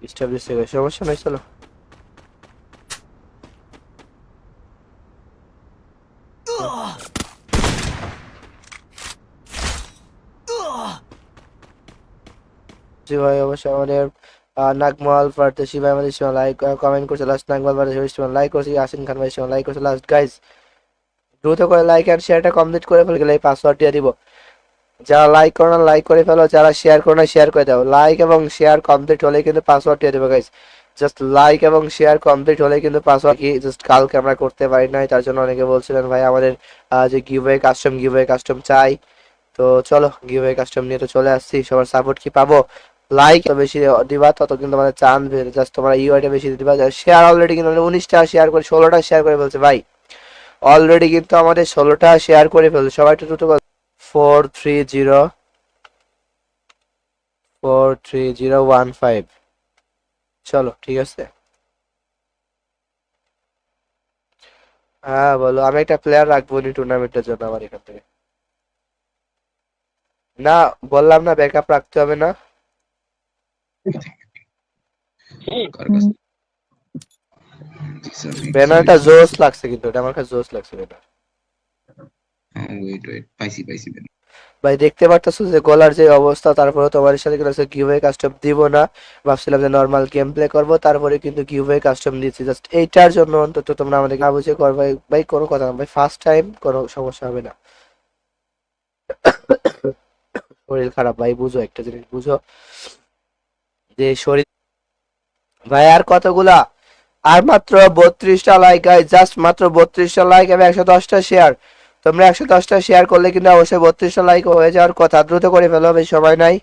এস্টাবলিশ হয়ে গেছে, সমস্যা নাই। চলো জি ভাই অবশ্যই আমাদের নাগমাল ফারতেশি ভাই আমাদের সময় লাইক কমেন্ট করছে লাস্ট। নাগমাল ফারতেশি সময় লাইক করছে। ইয়াসিন খান ভাই সময় লাইক করছে লাস্ট। গাইজ দ্রুত করে লাইক আর শেয়ারটা কমপ্লিট করে ফেলে গেলে এই পাসওয়ার্ড দিয়ে দিব। যারা লাইক করো না লাইক করে ফেলো, যারা শেয়ার করো না শেয়ার করে দাও। লাইক এবং শেয়ার কমপ্লিট হলে কিন্তু পাসওয়ার্ড দিয়ে দেবো গাইজ। জাস্ট লাইক এবং শেয়ার কমপ্লিট হলে কিন্তু পাসওয়ার্ড কি জাস্ট কালকে আমরা করতে পারি নাই, তার জন্য অনেকে বলছিলেন ভাই আমাদের যে গিভওয়ে কাস্টম চাই। তো চলো গিভওয়ে কাস্টম নিয়ে তো চলে আসছি, সবার সাপোর্ট কি পাবো? লাইক বেশি দিবা তত কিন্তু আমাদের চান্স বেড়ে, জাস্ট তোমরা ইউআইটা বেশি দিবা। শেয়ার অলরেডি কিন্তু 19টা শেয়ার করে 16টা শেয়ার করে ফেলছে ভাই, অলরেডি কিন্তু আমাদের 16টা শেয়ার করে ফেলছে। সবাই একটু দ্রুত 430 চলো ঠিক আছে। হ্যাঁ বলো, আমি একটা প্লেয়ার রাখবো নি টুর্নামেন্টের জন্য আমার এখান থেকে। না বললাম না ব্যাকআপ রাখতে হবে না। কার কাছে ব্যানারটা জোস লাগছে, কিন্তু এটা আমার কাছে জোস লাগছে ব্যানার। ওয়েট ওয়েট, পাইছি পাইছি Ben। ভাই দেখতে পারতেছো যে গলার যে অবস্থা, তারপরে তোমার সাথে কিন্তু গিভওয়ে কাস্টম দিব না, ভাবছিলাম যে নর্মাল গেম প্লে করবো, তারপরে কিন্তু গিভওয়ে কাস্টম দিচ্ছি জাস্ট এইটার জন্য। অন্তত তোমরা আমাদেরকে না বুঝে করবে ভাই, কোনো কথা না ভাই, ফার্স্ট টাইম কোনো সমস্যা হবে না। শরীর খারাপ ভাই, বুঝো একটা জিনিস বুঝো যে শরীর। ভাই আর কতগুলা, আর মাত্র 32টা লাইক গাইস, জাস্ট মাত্র 32টা লাইক এবং 110টা শেয়ার। তোমরা 110টা শেয়ার করলে কিন্তু অবশ্যই 32টা লাইক হয়ে যাওয়ার কথা, দ্রুত করে ফেলো, বেশি সময় নাই।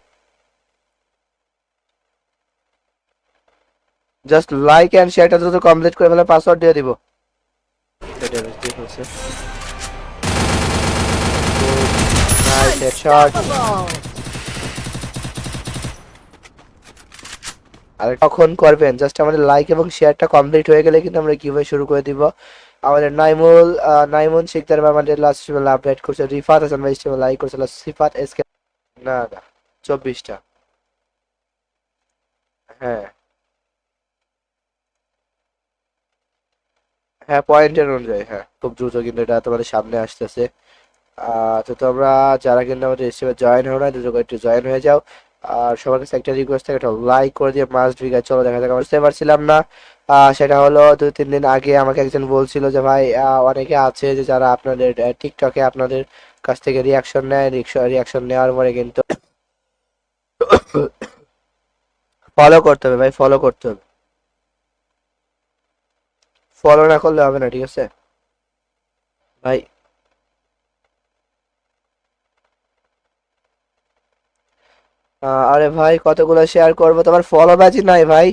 জাস্ট লাইক এন্ড শেয়ারটা দ্রুত কমপ্লিট করে ফেলে, পাসওয়ার্ড দিয়ে দিব। Nice headshot. আর কখন করবেন, জাস্ট আমাদের লাইক এবং শেয়ারটা কমপ্লিট হয়ে গেলে কিন্তু আমরা কিভাবে শুরু করে দিব। আমাদের নাইমুন শিকদার ভাই আমাদের লাস্ট স্ট্রিমে আপডেট করছে, রিফাত হাসান ভাই স্ট্রিমে লাইক করছে, সিফাত এসকে না না 24টা। হ্যাঁ হ্যাঁ পয়েন্টের অনুযায়ী, হ্যাঁ খুব দ্রুত কিন্তু এটা তোমাদের সামনে আসতেছে। তো তোমরা যারা কিন্তু আমাদের স্ট্রিমে জয়েন হও না, দ্রুত করে একটু জয়েন হয়ে যাও। আর সবার কাছে একটা রিকোয়েস্ট থাকে, একটা লাইক করে দিয়ে মাস্ট ভিগার। চলো দেখা যাক, আমি বুঝতে পারছিলাম না। সেটা হলো 2-3 দিন আগে আমাকে একজন বলছিল যে ভাই অনেকে আছে যে যারা আপনাদের টিকটকে আপনাদের কাছ থেকে রিয়াকশন নেয়, রিয়াকশন নেওয়ার পরে কিন্তু ফলো করতে হবে ভাই, ফলো করতে হবে, ফলো না করলে হবে না, ঠিক আছে ভাই। আরে ভাই কতগুলো শেয়ার করবো, তোমার ফলো ব্যাচই নাই ভাই।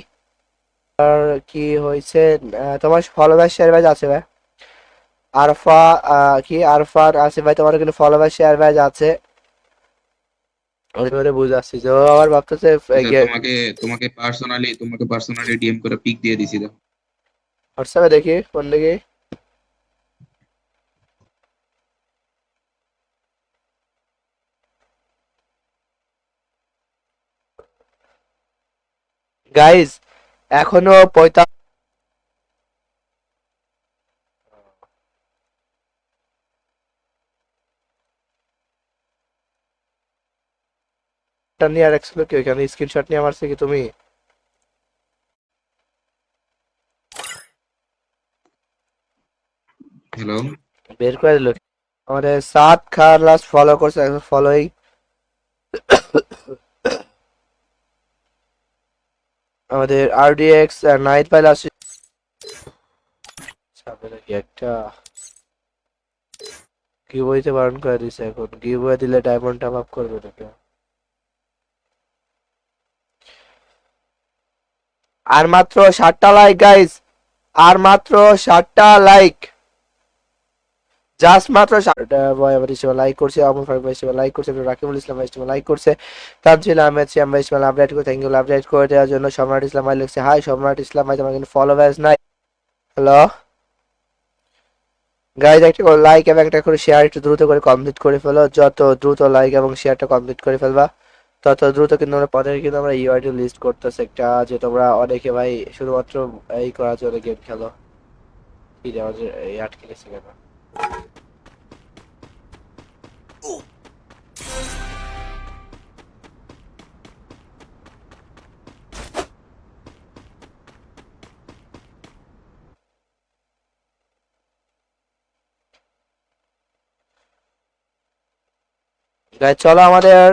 আর কি হয়েছে, তোমার ফলো ব্যাচ শেয়ার ব্যাচ আছে ভাই? আরফা কি আরফান আছে ভাই, তোমার কিন্তু ফলো ব্যাচ শেয়ার ব্যাচ আছে। আমি তোমাকে বুঝাচ্ছি যে ও আবার ভাবতেছে আচ্ছা, তোমাকে পার্সোনালি ডিএম করে পিক দিয়ে দিছি দাও। হোয়াটসঅ্যাপে দেখি কোন দেখি। গাইজ এখনো 45 টা নিয়ে আর রাখছিল কি ওইখানে, স্ক্রিনশট নিয়ে মারছে কি তুমি? হ্যালো, বের করে দিল। আমাদের সাত খান লাস্ট ফলো করছে, ফলোইং। আমাদের আরডিএক্স নাইট ফাইল আসছে একটা গিভওয়েতে বারণ করে দিছে, এখন গিভওয়ে দিলে ডায়মন্ড টপ আপ করবে নাকি? আর মাত্র 60টা লাইক গাইস, আর মাত্র 60টা লাইক, জাস্ট মাত্র 60টা। বয় আমার ইসমাইল লাইক করছে, আমর ফারুক ভাই ইসমাইল লাইক করছে, রাকিবুল ইসলাম ভাই ইসমাইল লাইক করছে, তানজিল আহমেদ শ্যাম ভাই ইসমাইল আপডেট করে, থ্যাংক ইউ আপডেট করে দেওয়ার জন্য। সম্রাট ইসলাম ভাই লিখছে হাই সম্রাট ইসলাম ভাই, তোমার কিন্তু ফলোয়ার্স নাই। হ্যালো গাইজ, একটা করে লাইক এবং একটা করে শেয়ার একটু দ্রুত করে কমপ্লিট করে ফেলো। যত দ্রুত লাইক এবং শেয়ারটা কমপ্লিট করে ফেলবা তত দ্রুত কিন্তু আমরা পদের কিন্তু আমরা ইউআইডি লিস্ট করতেছি একটা, যে তোমরা অনেকে ভাই শুধুমাত্র এই করার জন্য গেম খেলো। কি রে আমাদের এই আটকে গেছে কেন? গাইজ চলো, আমাদের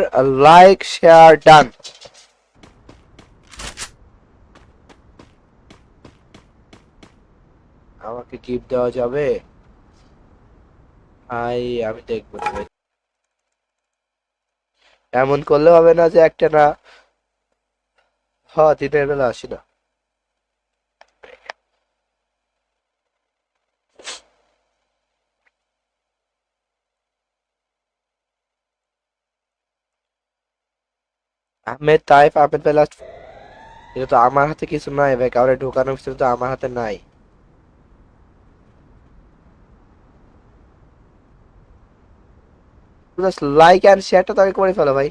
লাইক শেয়ার ডান। আমাকে গিফট দেওয়া যাবে? আমি দেখবো তো ভাই। এমন করলে হবে না যে একটা না দিনের বেলা আসি না। আহমেদ তাইফ, আহমেদ ভাই লাস্ট। এটা তো আমার হাতে কিছু নাই ভাই, কাউরে ঢোকানোর কিছু তো আমার হাতে নাই। জাস্ট লাইক এন্ড শেয়ারটা তো আগে করে ফেলো ভাই।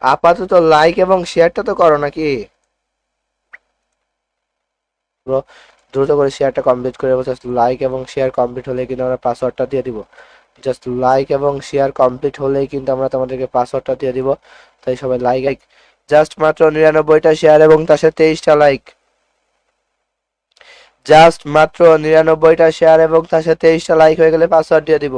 আপাতত লাইক এবং শেয়ারটা তো করো নাকি ব্রো। দ্রুত করে শেয়ারটা কমপ্লিট করে দেবো। জাস্ট লাইক এবং শেয়ার কমপ্লিট হলে কিন্তু আমরা পাসওয়ার্ডটা দিয়ে দিব। জাস্ট লাইক এবং শেয়ার কমপ্লিট হলেই কিন্তু আমরা তোমাদেরকে পাসওয়ার্ডটা দিয়ে দিব। তাই সবাই লাইক জাস্ট মাত্র 99টা শেয়ার এবং তার সাথে 23টা লাইক। জাস্ট মাত্র 99টা শেয়ার এবং তার সাথে 23টা লাইক হয়ে গেলে পাসওয়ার্ড দিয়ে দিব।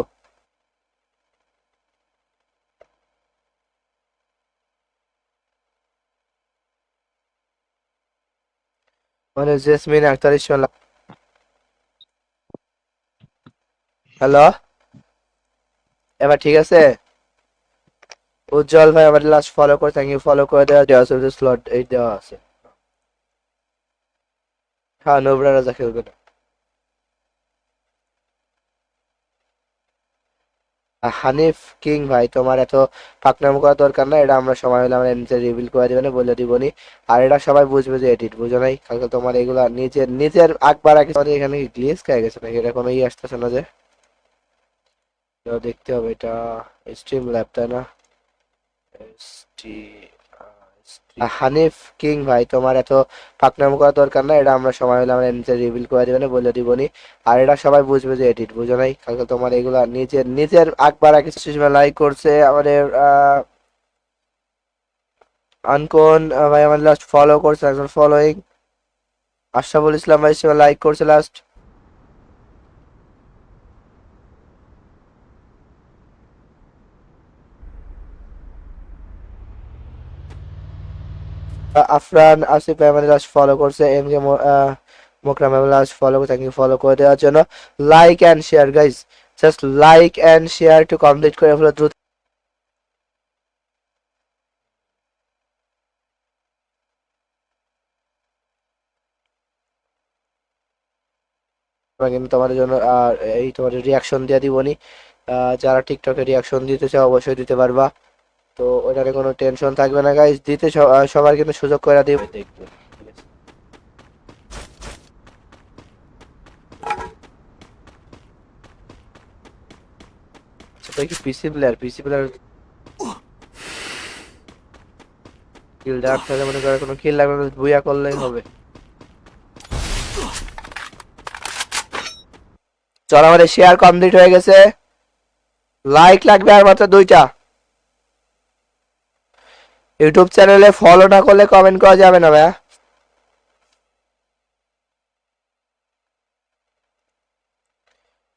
মানে জেসমিন আক্তার ইসমাইল। হ্যালো, এবার ঠিক আছে। উজ্জ্বল ভাই আমাদের লাস্ট ফলো করে, থ্যাংক ইউ। ফলো করে দেওয়া আছে, স্লট এই দেওয়া আছে। হ্যাঁ, নোবরা রাজা খেলবে না। হানিফ কিং ভাই, তোমার এত পাকনামো করার দরকার না। এটা আমরা সময় হলে আমরা নিজে রিভিল করে দিবেন, বলে দিবনি। আর এটা সবাই বুঝবে যে এডিট, বুঝো নাই? কালকে তোমার এগুলা নিজের নিজের আকবার আগে আমাদের এখানে গ্লিচ খেয়ে গেছে নাকি? এটা কোনো আসতেছে না যে। তো দেখতে হবে এটা। স্ট্রিম ল্যাব তাই না? হানিফ কিং ভাই, তোমার এত পাকনামো করার দরকার না। এটা আমরা সময় হলে আমরা নিজে রিভিল করে দিবেন, বলে দিবনি। আর এটা সবাই বুঝবে যে এডিট, বুঝো নাই? কালকে তোমার এগুলা নিজের নিজের আকবার আগে লাইক করছে আমাদের আনকোন ভাই, আমাদের লাস্ট ফলো করছে একজন ফলোইং। আশরাফুল ইসলাম ভাই লাইক করছে লাস্ট। আফরান আসিফ ভাই আমাদের লাস্ট ফলো করছে। এম কে মোকরাম ভাই last follow, thank you follow করে দেওয়ার জন্য। Like and share guys, just like and share to complete করে ফেলো দ্রুত। আমরা কিন্তু তোমাদের জন্য আর এই তোমাদের রিয়াকশন দিয়ে দিবনি। যারা টিকটকে রিয়াকশন দিতে চাও অবশ্যই দিতে পারবা। তো ওটারে কোনো টেনশন থাকবে না গাইজ, দিতে সবার কিন্তু সুযোগ করে দিব। দেখবে সেটা কি পিসি প্লেয়ার? পিসি প্লেয়ার কিল ডাক থাকলে মনে করে কোনো কিল লাগবে না, বুয়া করলেই হবে। চল, আমাদের শেয়ার কমপ্লিট হয়ে গেছে। লাইক লাগবে আর মাত্র 2টা। ইউটিউব চ্যানেলে ফলো না করলে কমেন্ট করা যাবে না ভাইয়া।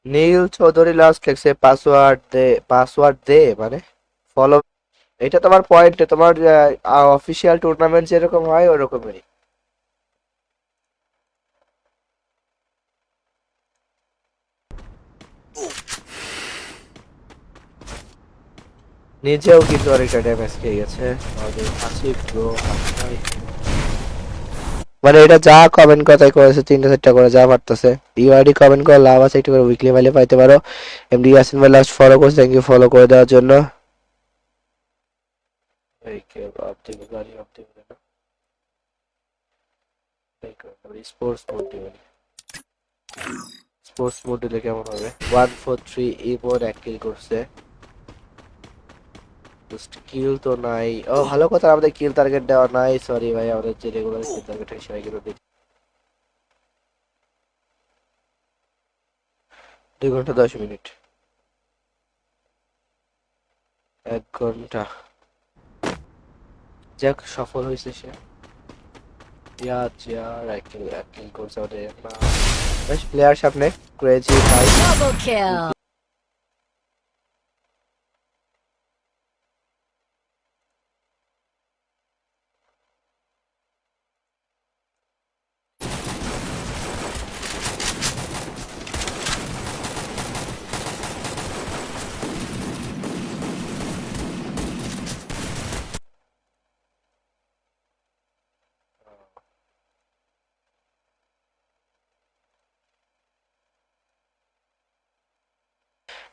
নীল চৌধুরী লাস্ট লিখছে পাসওয়ার্ড দে, পাসওয়ার্ড দে মানে ফলো। এটা তোমার পয়েন্টে, তোমার অফিসিয়াল টুর্নামেন্ট যেরকম হয় ওরকমই। নিজেও কিন্তু অনেকটা ড্যামেজ খেয়ে গেছে আমাদের আসিফ ব্রো। মানে এটা যা কমেন্ট কথাই করেছে 3টা 4টা করে যা পারতেছে। ইউআইডি কমেন্ট করে লাভ আছে, একটু করে উইকলি মাইলে পাইতে পারো। এমডি ইয়াসিন ভাই লাস্ট ফলো করছে, থ্যাংক ইউ ফলো করে দেওয়ার জন্য। এই কে বাপ থেকে গাড়ি আপ থেকে না, এই করে স্পোর্টস মোড দিবেন। স্পোর্টস মোড দিলে কেমন হবে? 143 ইমোর এক কিল করছে। কিল তো নাই। ও ভালো কথা, আমাদের কিল টার্গেট দেওয়া নাই। সরি ভাই, আমাদের যে রেগুলার কিল টার্গেট হয় সেটাই কিন্তু 2 ঘন্টা 10 মিনিট, 1 ঘন্টা। যাক, সফল হয়েছে সে। ইয়ার এক কিল করছে আমাদের না। বেশ প্লেয়ার সামনে ক্রেজি ভাই। Double kill.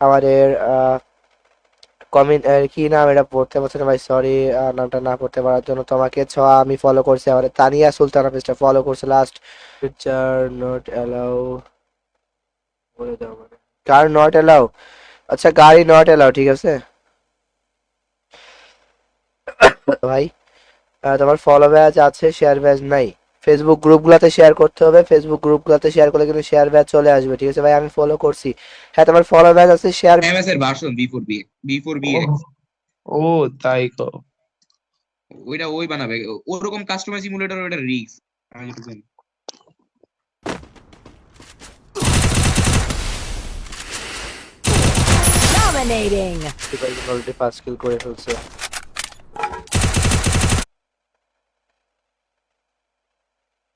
আমাদের কমেন্ট কি নাম এটা পড়তে পারছি না ভাই, সরি নামটা না পড়তে পারার জন্য। তোমাকে আমি ফলো করছি, আমাদের তানিয়া সুলতানা পেজটা ফলো করছে লাস্ট। পিকচার নট অ্যালাউ বলে দাও মানে কার নট অ্যালাউ, আচ্ছা গাড়ি নট অ্যালাউ, ঠিক আছে ভাই। তোমার ফলো ব্যাচ আছে, শেয়ার ব্যাচ নাই। ফেসবুক গ্রুপগুলোতে শেয়ার করতে হবে, ফেসবুক গ্রুপগুলোতে শেয়ার করলে কিন্তু শেয়ার ব্যাচ চলে আসবে, ঠিক আছে ভাই। আমি ফলো করছি, হ্যাঁ তোমার ফলো ব্যাচ আছে, শেয়ার এমএস এর ভার্সন বি4বি ও ও তাই কো। ওইটা ওই বানাবে ওরকম কাস্টমাইজ ইমুলেটর, ওইটা রিস্ক আমি যেটুকু জানি। Dominating. অলরেডি 5 কিল করে ফেলছে।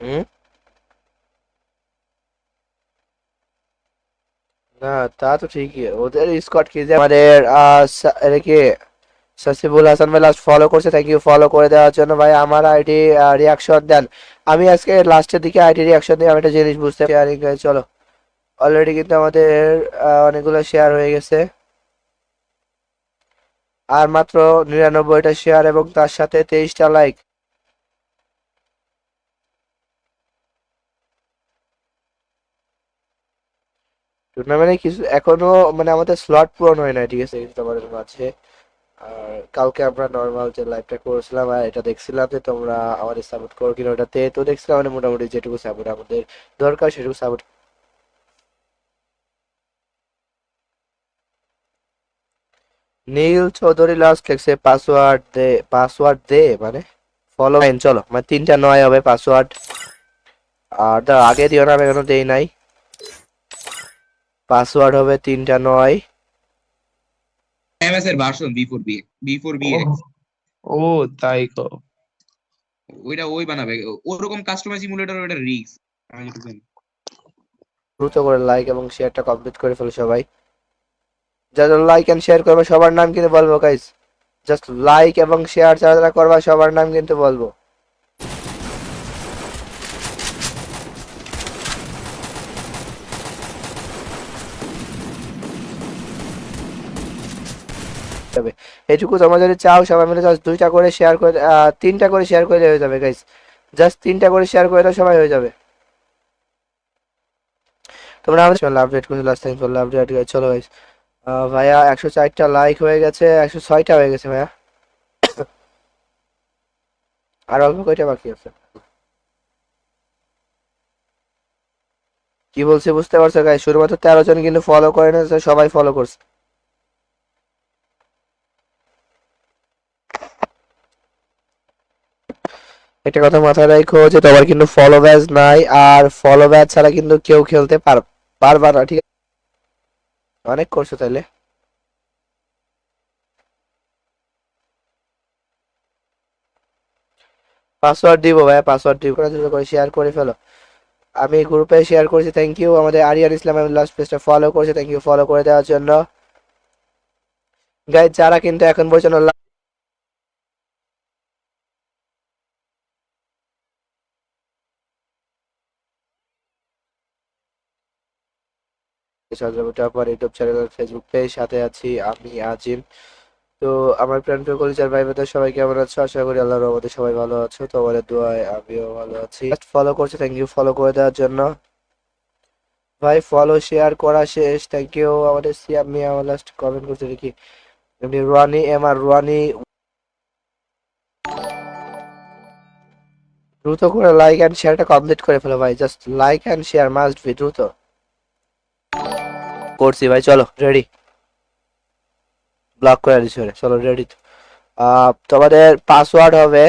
হুম, না তা তো ঠিকই, ওদের স্কোয়াড কি যে আমাদের এটা কি সাসিবুল হাসান ভাই লাস্ট ফলো করছে, থ্যাংক ইউ ফলো করে দেওয়ার জন্য ভাই। আমার আইডি রিয়াকশন দেন, আমি আজকে লাস্টের দিকে আইডি রিয়াকশন দিই, আমি একটা জিনিস বুঝতে শেয়ারিং। চলো অলরেডি কিন্তু আমাদের অনেকগুলো শেয়ার হয়ে গেছে, আর মাত্র 99টা শেয়ার এবং তার সাথে 23টা লাইক। টুর্নামেন্টে কিছু এখনো মানে আমাদের স্লট পূরণ হয় না, ঠিক আছে তোমাদের মাঝে। আর কালকে আমরা নর্মাল যে লাইভটা করেছিলাম আর এটা দেখছিলাম যে তোমরা আমাদের সাপোর্ট করো কিনা, ওটাতে তো দেখছিলাম মানে মোটামুটি যেটুকু সাপোর্ট আমাদের দরকার সেটুকু সাপোর্ট। নীল চৌধুরী লাস্ট লিখছে পাসওয়ার্ড দে মানে ফলো লাইন, চলো মানে 3টা 9 হবে পাসওয়ার্ড। আর তার আগে দিও না, আমি এখনো দেই নাই। পাসওয়ার্ড হবে 3টা 9। এমএস এর ভার্সন বি4বি ও ও তাই কো। ওইটা ওই বানাবে ওরকম কাস্টমাইজ ইমুলেটর, ওইটা রিস্ক আমি যেটুকু জানি। দ্রুত করে লাইক এবং শেয়ারটা কমপ্লিট করে ফেলো সবাই। যারা লাইক এন্ড শেয়ার করবে সবার নাম কিন্তু বলবো গাইস, জাস্ট লাইক এবং শেয়ার যারা যারা করবা সবার নাম কিন্তু বলবো। যাবে এইটুকু তোমরা যদি চাও সবাই মিলে জাস্ট 2টা করে শেয়ার করে 3টা করে শেয়ার করলে হয়ে যাবে গাইস, জাস্ট 3টা করে শেয়ার করে দাও সবাই হয়ে যাবে। তোমরা আমাদের চ্যানেল আপডেট করছো লাস্ট টাইম, চলো আপডেট গাইস। চলো গাইস ভাইয়া 104টা লাইক হয়ে গেছে, 106টা হয়ে গেছে ভাইয়া, আর অল্প কয়টা বাকি আছে। কি বলছি বুঝতে পারছো গাইস, শুধুমাত্র 13 জন কিন্তু ফলো করে না, সবাই ফলো করছে। একটা কথা মাথায় রাখো যে তোমার কিন্তু ফলো ব্যাচ নাই, আর ফলো ব্যাচ ছাড়া কিন্তু কেউ খেলতে পারবা না, ঠিক আছে। অনেক করছো তাইলে। পাসওয়ার্ড দিব ভাই, পাসওয়ার্ড দিব করে শেয়ার করে ফেলো। আমি গ্রুপে শেয়ার করেছি, থ্যাংক ইউ। আমাদের আরিয়ান ইসলাম আমি লাস্ট পেজটা ফলো করেছে, থ্যাংক ইউ ফলো করে দেওয়ার জন্য। গাইজ যারা কিন্তু এখন পর্যন্ত Chandrapur YouTube channel Facebook page সাথে আছি আমি আজিম। তো আমার প্রাণ প্রিয় কলিজার ভাই বোনেরা সবাই কেমন আছো, আশা করি আল্লাহর রহমতে সবাই ভালো আছো, তোমাদের দোয়ায় আমিও ভালো আছি। ফলো করছি, থ্যাংক ইউ ফলো করে দেওয়ার জন্য ভাই। ফলো শেয়ার করা শেষ, থ্যাংক ইউ। আমাদের সিয়াম মিয়া আমার লাস্ট কমেন্ট করতে দেখি, এমনি রুয়ানি এমআর রুয়ানি। দ্রুত করে লাইক এন্ড শেয়ারটা কমপ্লিট করে ফেলো ভাই, just like and share must be, দ্রুত করছি ভাই। চলো রেডি, ব্লক করে দিচ্ছি, চলো রেডি। তোমাদের পাসওয়ার্ড হবে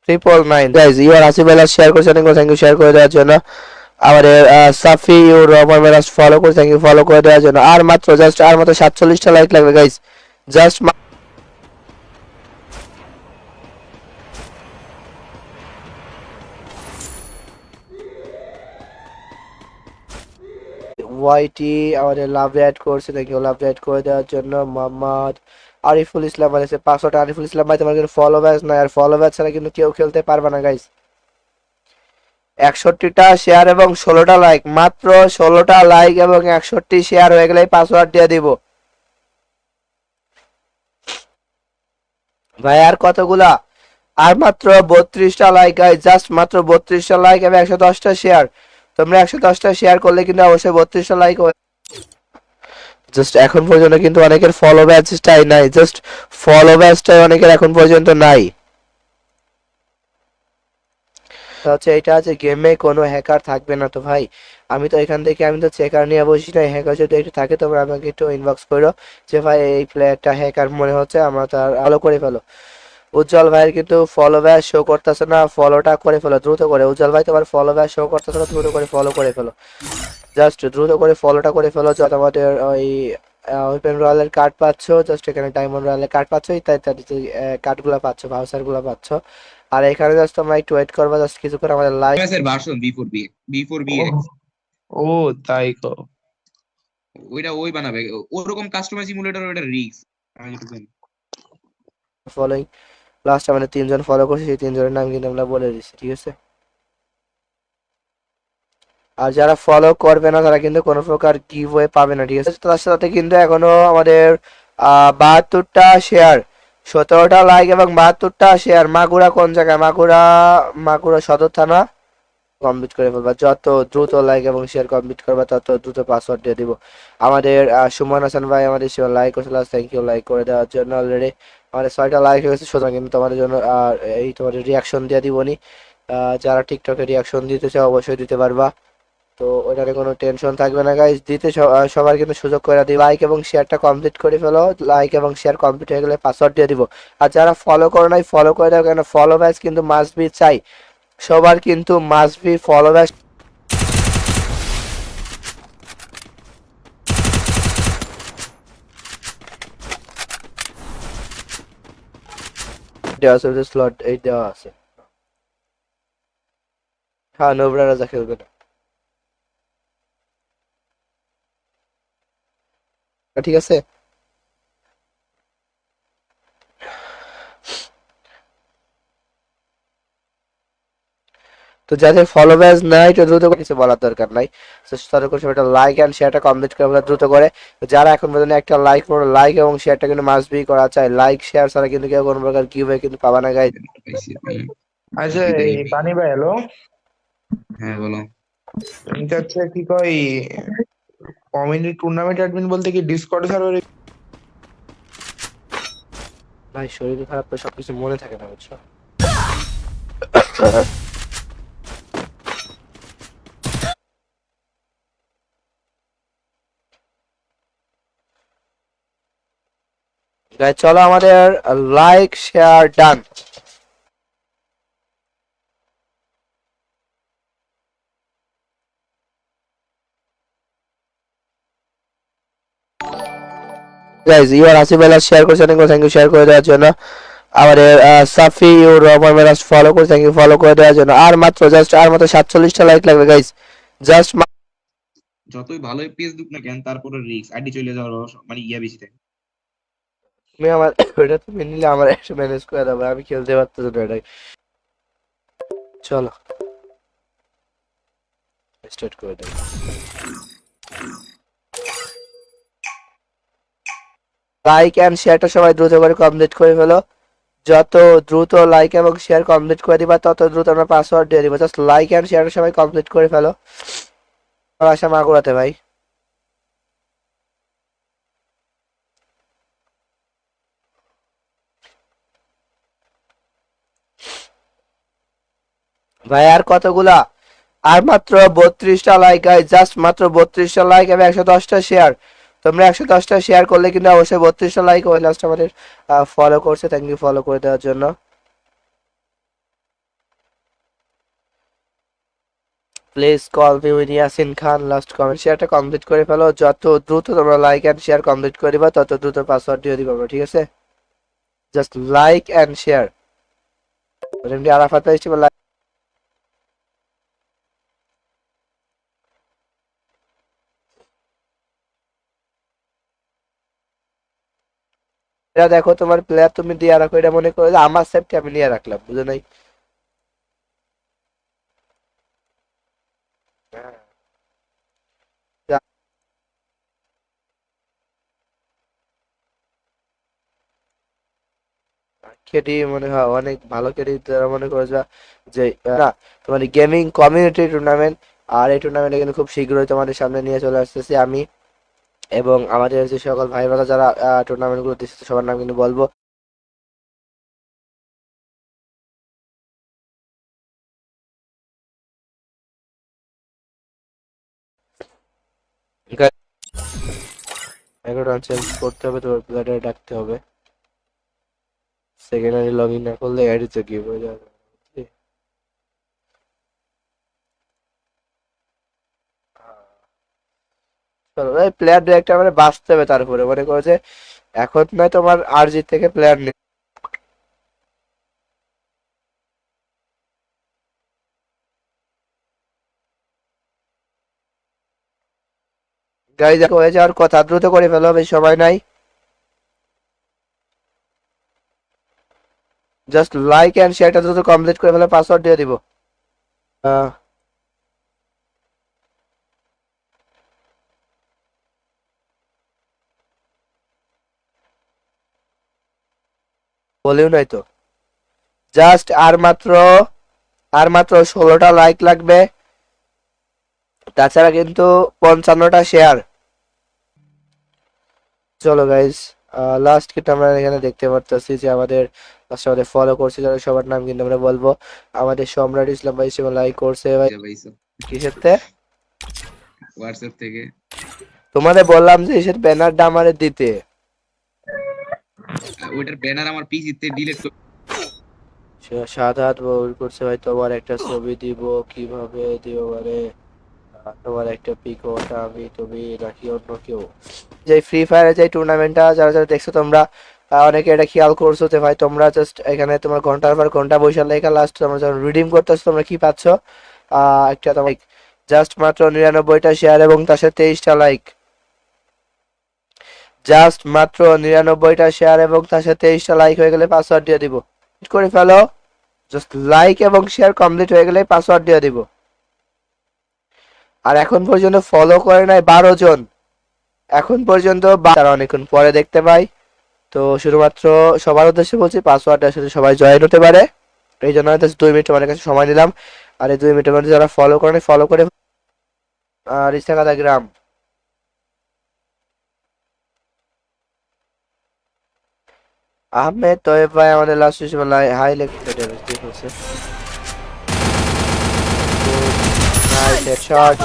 999 গাইজ। ইউর আসিফ ভাই শেয়ার করছেন, থ্যাংক ইউ শেয়ার করে দেওয়ার জন্য। আমাদের সাফি ইউর রহমান ভাই ফলো করে, থ্যাংক ইউ ফলো করে দেওয়ার জন্য। আর মাত্র 47টা লাইক লাগবে গাইজ, জাস্ট ওয়াইটি আমাদের লাভ অ্যাড করছে, থ্যাংক ইউ লাভ অ্যাড করে দেওয়ার জন্য। মোহাম্মদ আরিফুল ইসলাম আছে পাসওয়ার্ড আরিফুল ইসলাম ভাই, তোমার কিন্তু ফলো ব্যাচ নাই, আর ফলো ব্যাচ ছাড়া কিন্তু কেউ খেলতে পারবে না গাইজ। 61টা শেয়ার এবং 16টা লাইক, মাত্র 16টা লাইক এবং 61 শেয়ার হয়ে গেলেই পাসওয়ার্ড দিয়ে দিব ভাই। আর কতগুলা, আর মাত্র 32টা লাইক গাইস, জাস্ট মাত্র 32টা লাইক এবং 110টা শেয়ার। তোমরা 110টা শেয়ার করলে কিন্তু অবশ্যই 32টা লাইক। জাস্ট এখন পর্যন্ত কিন্তু অনেকের ফলো ব্যাচটাই নাই, জাস্ট ফলো ব্যাচটাই অনেকের এখন পর্যন্ত নাই। তো হচ্ছে এটা আছে গেমে কোনো হ্যাকার থাকবে না তো ভাই। আমি তো এখান থেকে আমি তো চেকার নিয়ে বসি না, হ্যাকার যদি একটু থাকে তোমরা আমাকে একটু ইনবক্স করো যে ভাই এই প্লেয়ারটা হ্যাকার মনে হচ্ছে, আমরা তার আলো করে ফেলো। উজ্জ্বল ভাইয়ের কিন্তু ফলো ব্যাচ শো করতেছে না, ফলোটা করে ফেলো দ্রুত করে। উজ্জ্বল ভাই তোমার ফলো ব্যাচ শো করতেছে না, দ্রুত করে ফলো করে ফেলো, জাস্ট দ্রুত করে ফলোটা করে ফেলো। যত আমাদের ওই ওপেন রয়্যালের কার্ড পাচ্ছ, জাস্ট এখানে ডায়মন্ড রয়্যালের কার্ড পাচ্ছ, ইত্যাদি কার্ডগুলো পাচ্ছ, ভাউচারগুলো পাচ্ছ। আর এখানে জাস্ট তোমরা একটু ওয়েট করবা, জাস্ট কিছুক্ষণ আমাদের লাইভ এর ভার্সন B4BX ও তাই তো। ওইটা ওই বানাবে ওরকম কাস্টমাইজ ইমুলেটর, ওইটা রিস্ক আমি যেটুকু জানি। ফলোইং লাস্ট আমাদের 3জন ফলো করছে, সেই 3জনের নাম কিন্তু আমরা বলে দিচ্ছি, ঠিক আছে। আর যারা ফলো করবে না তারা কিন্তু কোনো প্রকার গিভওয়ে পাবে না, ঠিক আছে। তার সাথে কিন্তু এখনো আমাদের 72টা শেয়ার, 17টা লাইক এবং 72টা শেয়ার। মাগুরা কোন জায়গায়? মাগুরা সদর থানা। কমপ্লিট করে ফেলবা, যত দ্রুত লাইক এবং শেয়ার কমপ্লিট করবা তত দ্রুত পাসওয়ার্ড দিয়ে দিব। আমাদের সুমন হাসান ভাই আমাদের লাইক করছিল, থ্যাংক ইউ লাইক করে দেওয়ার জন্য। অলরেডি আমাদের 6টা লাইক হয়ে গেছে, সুতরাং কিন্তু তোমাদের জন্য এই তোমাদের রিয়াকশন দিয়ে দিবনি। যারা টিকটকে রিয়াকশন দিতে চাও অবশ্যই দিতে পারবা, তো ওইটারে কোনো টেনশন থাকবে না গাইস, দিতে সবার কিন্তু সুযোগ করে দিই। লাইক এবং শেয়ারটা কমপ্লিট করে ফেলো, লাইক এবং শেয়ার কমপ্লিট হয়ে গেলে পাসওয়ার্ড দিয়ে দিব। আর যারা ফলো করো নাই ফলো করে দাও, কেন ফলো ব্যাচ কিন্তু মাস্ট বি চাই, সবার কিন্তু মাস্ট বি ফলো ব্যাচ দেওয়া আছে, স্লট এই দেওয়া আছে। হ্যাঁ, নোবরা রাজা খেলবে না, ঠিক আছে। তো যাদের ফলো ব্যাচ নাই তো দ্রুত করে, কিছু বলার দরকার নাই, তাদের করে সবাই লাইক এন্ড শেয়ারটা কমপ্লিট করে ফেলো দ্রুত করে। যারা এখন পর্যন্ত একটা লাইক করো, লাইক এবং শেয়ারটা কিন্তু মাস্ট বি করা চাই। লাইক শেয়ার ছাড়া কিন্তু কেউ কোনো প্রকার গিভওয়ে কিন্তু পাবা না গাইস। পাইছি আমি। আচ্ছা এই পানি ভাই হ্যালো, হ্যাঁ বলো। এটা হচ্ছে কি কয় কমিউনিটি টুর্নামেন্ট অ্যাডমিন বলতে কি ডিসকর্ড সার্ভারে? ভাই শরীর খারাপ তো সবকিছু মনে থাকে না, বুঝছো। গাইস চলো আমাদের like share done. Guys you are Asif Al share করেছেন, থ্যাংক ইউ শেয়ার করে দেওয়ার জন্য। আমাদের সাফি ইউর রহমান মেরাজ ফলো করে, থ্যাংক ইউ ফলো করে দেওয়ার জন্য। আর মাত্র 47টা লাইক লাগবে গাইস, জাস্ট। যতই ভালো এফপিএস দুক না কেন, তারপরে রিস্ক আইডি চলে যাওয়ার মানে বেশি থাকে। তুমি আমার ওইটা তুমি নিলে আমার একটু ম্যানেজ করে দেবো, আমি খেলতে পারতেছি না এটা। চলো স্টার্ট করে দেবো। লাইক এন্ড শেয়ারটা সবাই দ্রুত করে কমপ্লিট করে ফেলো, যত দ্রুত লাইক এবং শেয়ার কমপ্লিট করে দিবা তত দ্রুত আমরা পাসওয়ার্ড দিয়ে দিব। জাস্ট লাইক এন্ড শেয়ারটা সবাই কমপ্লিট করে ফেলো। আশা মাগুরাতে ভাই। ভাই আর কতগুলা, আর মাত্র 32টা লাইক গাইস, জাস্ট মাত্র 32টা লাইক এবং 110টা শেয়ার। তোমরা 110টা শেয়ার করলে কিন্তু অবশ্যই 32টা লাইক ওই লাস্ট আমাদের ফলো করছে, থ্যাংক ইউ ফলো করে দেওয়ার জন্য। Please call me with Yasin Khan, last comment শেয়ারটা কমপ্লিট করে ফেলো, যত দ্রুত তোমরা লাইক এন্ড শেয়ার কমপ্লিট করে দিবা তত দ্রুত পাসওয়ার্ড দিয়ে দিবা, ঠিক আছে। Just like and share. এমনি আরাফাত ভাই এটা দেখো তোমার প্লেয়ার তুমি দিয়ে রাখো, এটা মনে করো যে আমার সেফটি আমি নিয়ে রাখলাম, বুঝো নাই। কেডি মনে হয় অনেক ভালো কেডি তারা মনে করে যে না তোমার গেমিং কমিউনিটি টুর্নামেন্ট। আর এই টুর্নামেন্টে কিন্তু খুব শীঘ্রই তোমাদের সামনে নিয়ে চলে আসতেছি আমি এবং আমাদের যে সকল ভাই বোনেরা যারা টুর্নামেন্ট গুলো দিচ্ছে সবার নাম কিন্তু বলবো। ব্যাকগ্রাউন্ড চেঞ্জ করতে হবে, তোমার প্লেয়ারে ডাকতে হবে। সেকেন্ডারি লগ ইন না করলে অ্যাড কি হয়ে যাবে। চলো এই প্লেয়ার দু একটা মানে বাঁচতে হবে, তারপরে মনে করো যে এখন নয় তোমার আরজি থেকে প্লেয়ার নেই। গাড়ি দেখো হয়ে যাওয়ার কথা, দ্রুত করে ফেলো, বেশি সময় নাই। জাস্ট লাইক এন্ড শেয়ারটা দ্রুত কমপ্লিট করে ফেলে, পাসওয়ার্ড দিয়ে দিব। আহ, বলেও নাই তো। জাস্ট আর মাত্র 16টা লাইক লাগবে, তাছাড়া কিন্তু 55টা শেয়ার। চলো গাইস, লাস্ট কিন্তু আমরা এখানে দেখতে পারতেছি যে আমাদের ফলো করছে যারা সবার নাম কিন্তু আমরা বলবো। আমাদের সম্রাট ইসলাম ভাই সে লাইক করছে ভাই। পাইছো কিসেরতে? হোয়াটসঅ্যাপ থেকে। তোমাদের বললাম যে এসের ব্যানারটা আমারে দিতে। ওইটার ব্যানার আমার পিসি তে ডিলিট করে। সাত হাত বউর করছে ভাই, তোমার একটা ছবি দিব, কিভাবে দিব মানে তোমার একটা পিক, ওটা আমি তুমি নাকি অন্য কেউ? যে ফ্রি ফায়ারের যে টুর্নামেন্টটা যারা যারা দেখছো তোমরা, অনেকে এটা খেয়াল করছো যে ভাই তোমরা জাস্ট এখানে তোমার ঘন্টার পর ঘন্টা বসে লেখা, লাস্ট তোমরা যখন রিডিম করতেছো তোমরা কি পাচ্ছ? একটা তোমার জাস্ট মাত্র 99টা শেয়ার এবং তার সাথে 23টা লাইক। জাস্ট মাত্র 99টা শেয়ার এবং তার সাথে 23টা লাইক হয়ে গেলে পাসওয়ার্ড দিয়ে দিব। করে ফেলো, জাস্ট লাইক এবং শেয়ার কমপ্লিট হয়ে গেলে পাসওয়ার্ড দিয়ে দিব। আর এখন পর্যন্ত ফলো করে নাই 12 জন, এখন পর্যন্ত তারা অনেকক্ষণ পরে দেখতে পাই। তো শুধুমাত্র সবার উদ্দেশ্যে বলছি পাসওয়ার্ডের সাথে সবাই জয়েন হতে পারে, এই জন্য হয়তো 2 মিনিট তোমাদের কাছে সময় নিলাম। আর এই 2 মিনিটের মধ্যে যারা ফলো করেন ফলো করে। আর ইস্তাকাদা গ্রাম আহমেদ তয়েব ভাই আমাদের লাস্ট হিসেবে হাই লেখতে হচ্ছে। Nice headshot.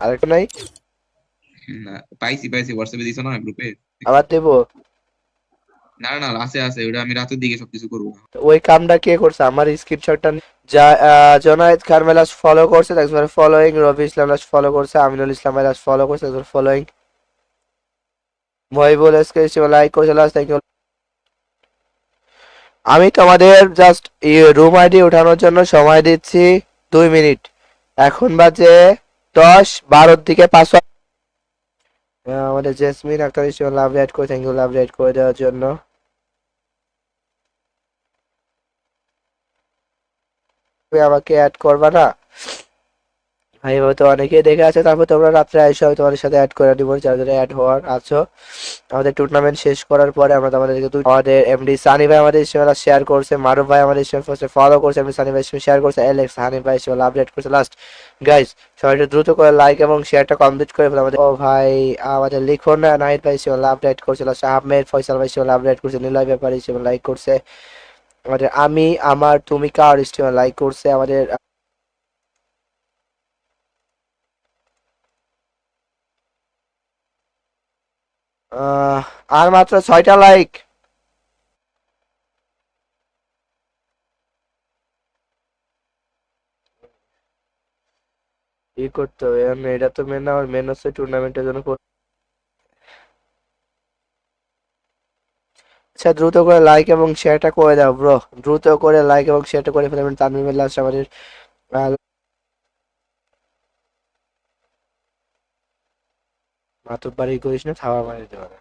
আরেকটা নাই? না, পাইছি পাইছি, হোয়াটসঅ্যাপে দিছো না গ্রুপে? আবার দেবো? না না আছে আছে, ওটা আমি রাতের দিকে সবকিছু করবো। ওই কামটা কে করছে? আমার স্ক্রিনশটটা যা জোনায়েদ খারমেলাস ফলো করছে, thanks for following. Robi Islam last follow করছে, আমিনুল ইসলাম লাস্ট ফলো করছে, thanks for following. Mohibul SK like করছে লাস্ট, থ্যাংক ইউ। আমি তোমাদের জাস্ট রুম আইডি ওঠানোর জন্য সময় দিচ্ছি 2 মিনিট। এখন বাজে 10:12 দিকে পাসওয়ার্ড। আমাদের জেসমিন আক্তার ইসলাম লাভ রেড করে, থ্যাংক ইউ লাভ রেড করে দেওয়ার জন্য। তুমি আমাকে অ্যাড করবা না ভাই? হয়তো অনেকেই দেখে আছে, তারপর তোমরা রাত্রে এসে আমি তোমাদের সাথে অ্যাড করে দিব যারা যারা অ্যাড হওয়ার আছো। আমাদের টুর্নামেন্ট শেষ করার পরে আমরা তোমাদেরকে আমাদের এমডি সানি ভাই আমাদের ইসমেলা শেয়ার করছে, মারুফ ভাই আমাদের ইসমেল ফার্স্টে ফলো করছে, এমডি সানি ভাই শেয়ার করছে, অ্যালেক্স হানি ভাই ইসমেল আপডেট করছে লাস্ট। গাইস সবাই একটু দ্রুত করে লাইক এবং শেয়ারটা কমপ্লিট করে ফেলে আমাদের। ও ভাই আমাদের লিখুন না, নাহিদ ভাই ইসমেল আপডেট করছে লাস্ট, আহমেদ ফয়সাল ভাই ইসমেল আপডেট করছে, নিলয় ব্যাপারী ইসমেল লাইক করছে, আমাদের আমি আমার তুমি কার ইসমেল লাইক করছে আমাদের। আহ, আর মাত্র 6টা লাইক। কি করতে হবে এখন? এটা তো মেন, আমার মেন হচ্ছে টুর্নামেন্টের জন্য আচ্ছা দ্রুত করে লাইক এবং শেয়ারটা করে দাও ব্রো, দ্রুত করে লাইক এবং শেয়ারটা করে ফেলবেন। তানভীর লাস্ট আমাদের মাতুব বাড়ি করিস না, থাওয়া মারি দিতে পারে।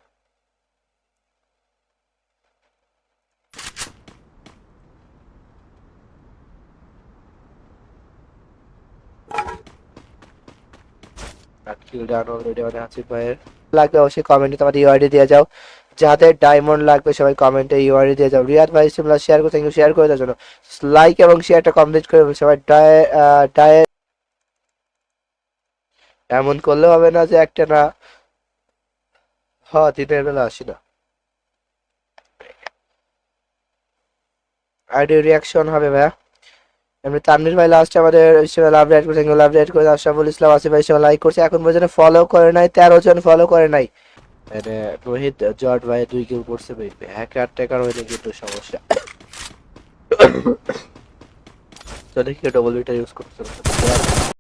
কিল ডান অলরেডি আমাদের হাসিফ ভাইয়ের। লাগবে অবশ্যই কমেন্টে তোমাদের ইউআইডি দিয়ে যাও। যাদের ডায়মন্ড লাগবে সবাই কমেন্টে ইউআইডি দিয়ে যাও। রিয়াদ ভাই তোমরা শেয়ার করে থ্যাংক ইউ, শেয়ার করে দেওয়ার জন্য। লাইক এবং শেয়ারটা কমপ্লিট করে সবাই ডায় এমন করলে হবে না যে একটা না দিনের বেলা আসি না, আইডি রিয়াকশন হবে ভাইয়া। এমনি তানভীর ভাই লাস্টে আমাদের লাভ রেড করে লাভ রেড করে আশরাফুল ইসলাম আসিফ ভাই সবাই লাইক করছে, এখন পর্যন্ত ফলো করে নাই 13 জন ফলো করে নাই। মানে রোহিত জর্জ ভাই 2 কিল করছে ভাই, হ্যাকার ট্যাকার হইলে কিন্তু সমস্যা। তো দেখি ডবল বিটা ইউজ করতে